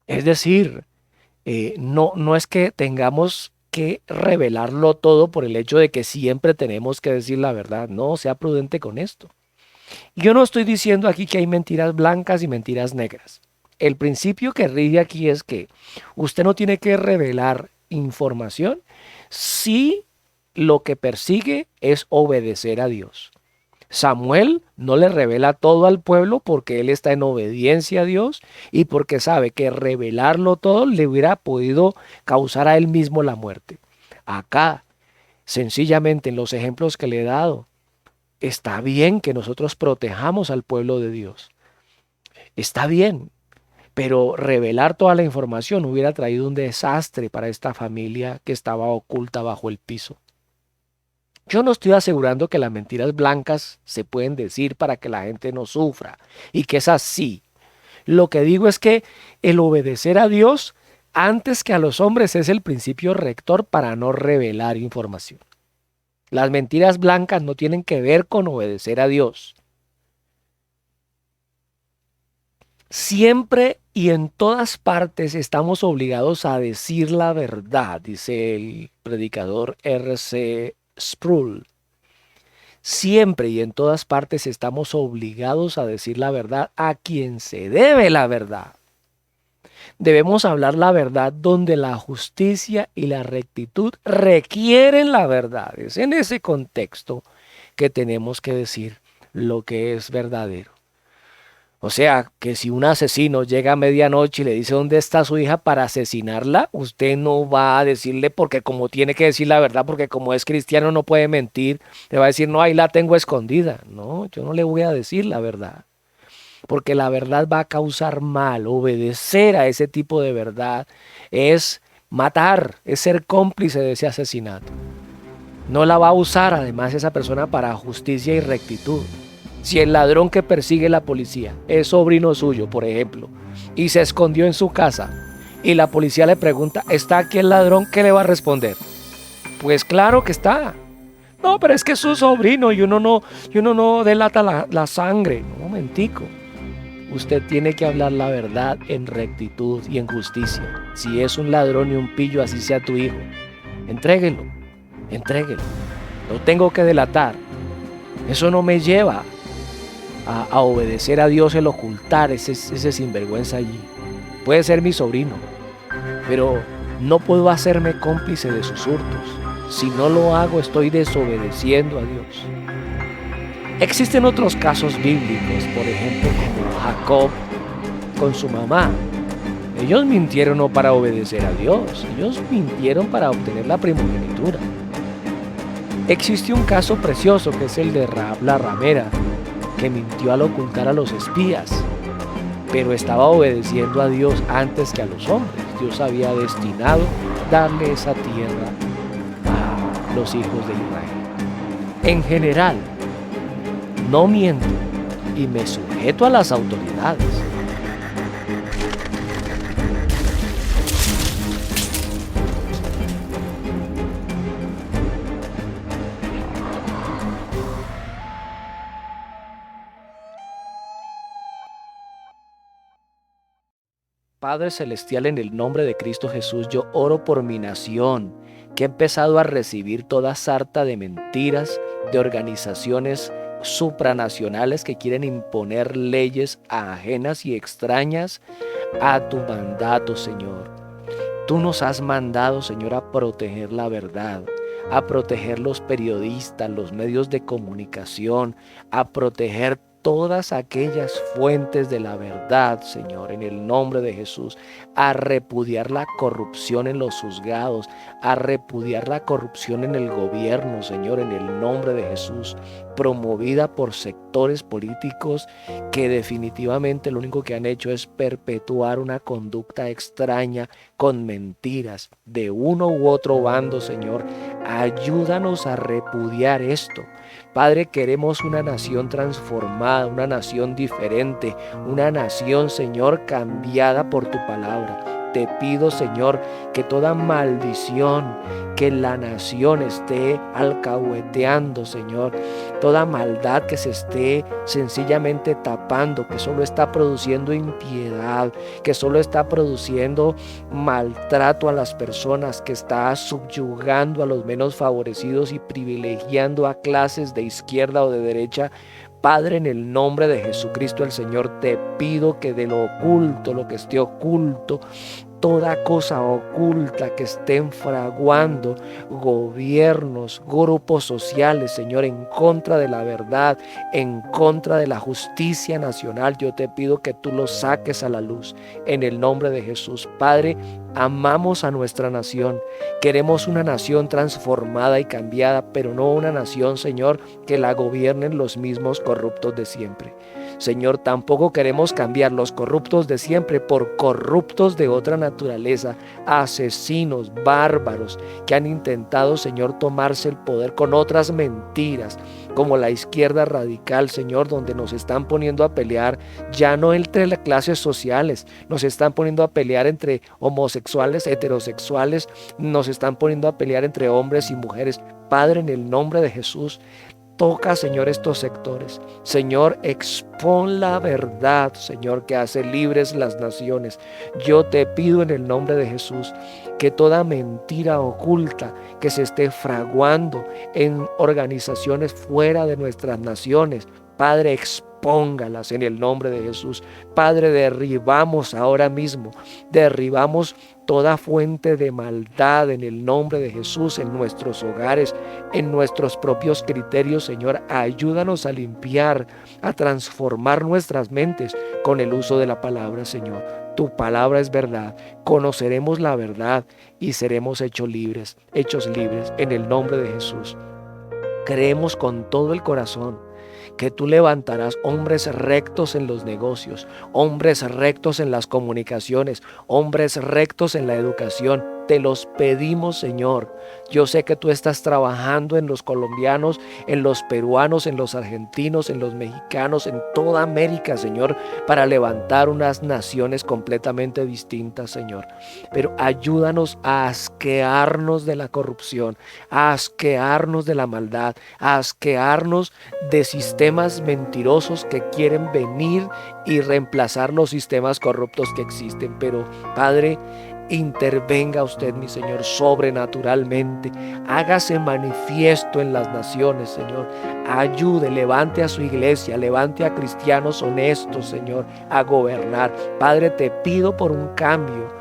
Es decir, no es que tengamos que revelarlo todo por el hecho de que siempre tenemos que decir la verdad. No, sea prudente con esto. Yo no estoy diciendo aquí que hay mentiras blancas y mentiras negras. El principio que rige aquí es que usted no tiene que revelar información si lo que persigue es obedecer a Dios. Samuel no le revela todo al pueblo porque él está en obediencia a Dios y porque sabe que revelarlo todo le hubiera podido causar a él mismo la muerte. Acá, sencillamente en los ejemplos que le he dado, está bien que nosotros protejamos al pueblo de Dios. Está bien, pero revelar toda la información hubiera traído un desastre para esta familia que estaba oculta bajo el piso. Yo no estoy asegurando que las mentiras blancas se pueden decir para que la gente no sufra y que es así. Lo que digo es que el obedecer a Dios antes que a los hombres es el principio rector para no revelar información. Las mentiras blancas no tienen que ver con obedecer a Dios. Siempre Y en todas partes estamos obligados a decir la verdad, dice el predicador R.C. Sproul. Siempre y en todas partes estamos obligados a decir la verdad a quien se debe la verdad. Debemos hablar la verdad donde la justicia y la rectitud requieren la verdad. Es en ese contexto que tenemos que decir lo que es verdadero. O sea, que si un asesino llega a medianoche y le dice dónde está su hija para asesinarla, usted no va a decirle porque como tiene que decir la verdad, porque como es cristiano no puede mentir, le va a decir, no, ahí la tengo escondida. No, yo no le voy a decir la verdad, porque la verdad va a causar mal. Obedecer a ese tipo de verdad es matar, es ser cómplice de ese asesinato. No la va a usar además esa persona para justicia y rectitud. Si el ladrón que persigue la policía es sobrino suyo, por ejemplo, y se escondió en su casa, y la policía le pregunta, ¿está aquí el ladrón? ¿Qué le va a responder? Pues claro que está. No, pero es que es su sobrino y uno no delata la sangre. Un momentico. Usted tiene que hablar la verdad en rectitud y en justicia. Si es un ladrón y un pillo, así sea tu hijo, entréguelo, entréguelo. Lo tengo que delatar. Eso no me lleva a obedecer a Dios, el ocultar ese sinvergüenza allí. Puede ser mi sobrino, pero no puedo hacerme cómplice de sus hurtos. Si no lo hago, estoy desobedeciendo a Dios. Existen otros casos bíblicos, por ejemplo, como Jacob con su mamá. Ellos mintieron no para obedecer a Dios, ellos mintieron para obtener la primogenitura. Existe un caso precioso que es el de Rahab la ramera, que mintió al ocultar a los espías, pero estaba obedeciendo a Dios antes que a los hombres. Dios había destinado darle esa tierra a los hijos de Israel. En general, no miento y me sujeto a las autoridades. Padre Celestial, en el nombre de Cristo Jesús, yo oro por mi nación, que ha empezado a recibir toda sarta de mentiras, de organizaciones supranacionales que quieren imponer leyes ajenas y extrañas a tu mandato, Señor. Tú nos has mandado, Señor, a proteger la verdad, a proteger los periodistas, los medios de comunicación, a proteger todas aquellas fuentes de la verdad, Señor, en el nombre de Jesús, a repudiar la corrupción en los juzgados, a repudiar la corrupción en el gobierno, Señor, en el nombre de Jesús, promovida por sectores políticos que definitivamente lo único que han hecho es perpetuar una conducta extraña con mentiras de uno u otro bando, Señor. Ayúdanos a repudiar esto. Padre, queremos una nación transformada, una nación diferente, una nación, Señor, cambiada por tu palabra. Te pido, Señor, que toda maldición que la nación esté alcahueteando, Señor, toda maldad que se esté sencillamente tapando, que solo está produciendo impiedad, que solo está produciendo maltrato a las personas, que está subyugando a los menos favorecidos y privilegiando a clases de izquierda o de derecha. Padre, en el nombre de Jesucristo el Señor, te pido que de lo oculto, lo que esté oculto, toda cosa oculta que estén fraguando gobiernos, grupos sociales, Señor, en contra de la verdad, en contra de la justicia nacional, yo te pido que tú lo saques a la luz en el nombre de Jesús. Padre, amamos a nuestra nación, queremos una nación transformada y cambiada, pero no una nación, Señor, que la gobiernen los mismos corruptos de siempre. Señor, tampoco queremos cambiar los corruptos de siempre por corruptos de otra naturaleza, asesinos, bárbaros, que han intentado, Señor, tomarse el poder con otras mentiras, como la izquierda radical, Señor, donde nos están poniendo a pelear ya no entre las clases sociales, nos están poniendo a pelear entre homosexuales, heterosexuales, nos están poniendo a pelear entre hombres y mujeres. Padre, en el nombre de Jesús, Toca, Señor, estos sectores. Señor, expon la verdad, Señor, que hace libres las naciones. Yo te pido en el nombre de Jesús que toda mentira oculta que se esté fraguando en organizaciones fuera de nuestras naciones, Padre, expóngalas en el nombre de Jesús. Padre, derribamos ahora mismo, derribamos toda fuente de maldad en el nombre de Jesús en nuestros hogares, en nuestros propios criterios. Señor, ayúdanos a limpiar, a transformar nuestras mentes con el uso de la palabra, Señor. Tu palabra es verdad, conoceremos la verdad y seremos hechos libres en el nombre de Jesús. Creemos con todo el corazón que tú levantarás hombres rectos en los negocios, hombres rectos en las comunicaciones, hombres rectos en la educación. Te los pedimos, Señor. Yo sé que tú estás trabajando en los colombianos, en los peruanos, en los argentinos, en los mexicanos, en toda América, Señor, para levantar unas naciones completamente distintas, Señor. Pero ayúdanos a asquearnos de la corrupción, a asquearnos de la maldad, a asquearnos de sistemas mentirosos que quieren venir y reemplazar los sistemas corruptos que existen. Pero, Padre, intervenga usted, mi Señor, sobrenaturalmente. Hágase manifiesto en las naciones, Señor. Ayude, levante a su iglesia, levante a cristianos honestos, Señor, a gobernar. Padre, te pido por un cambio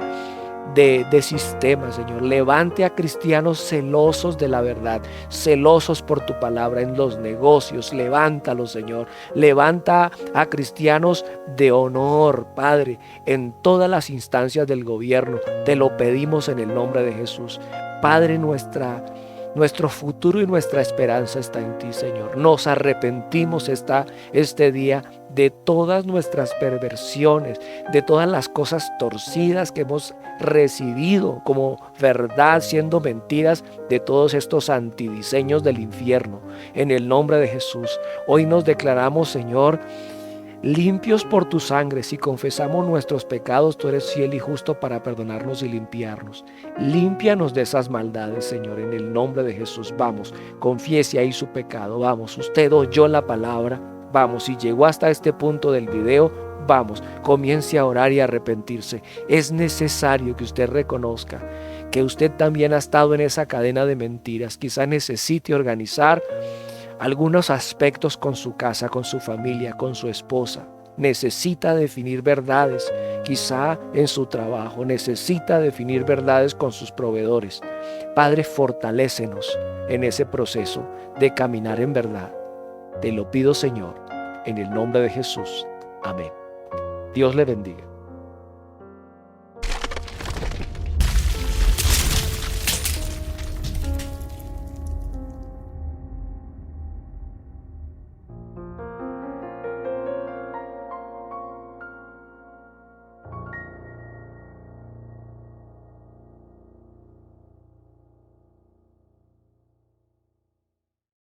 de sistema, Señor. Levante a cristianos celosos de la verdad, celosos por tu palabra en los negocios. Levántalos, Señor. Levanta a cristianos de honor, Padre, en todas las instancias del gobierno. Te lo pedimos en el nombre de Jesús. Padre, nuestro futuro y nuestra esperanza está en ti, Señor. Nos arrepentimos este día de todas nuestras perversiones, de todas las cosas torcidas que hemos recibido como verdad, siendo mentiras, de todos estos antidiseños del infierno. En el nombre de Jesús, hoy nos declaramos, Señor, limpios por tu sangre. Si confesamos nuestros pecados, tú eres fiel y justo para perdonarnos y limpiarnos. Límpianos de esas maldades, Señor, en el nombre de Jesús. Vamos, confiese ahí su pecado. Vamos, usted oyó la palabra. Vamos, si llegó hasta este punto del video, vamos, comience a orar y a arrepentirse. Es necesario que usted reconozca que usted también ha estado en esa cadena de mentiras. Quizá necesite organizar algunos aspectos con su casa, con su familia, con su esposa. Necesita definir verdades, quizá en su trabajo. Necesita definir verdades con sus proveedores. Padre, fortalécenos en ese proceso de caminar en verdad. Te lo pido, Señor, en el nombre de Jesús. Amén. Dios le bendiga.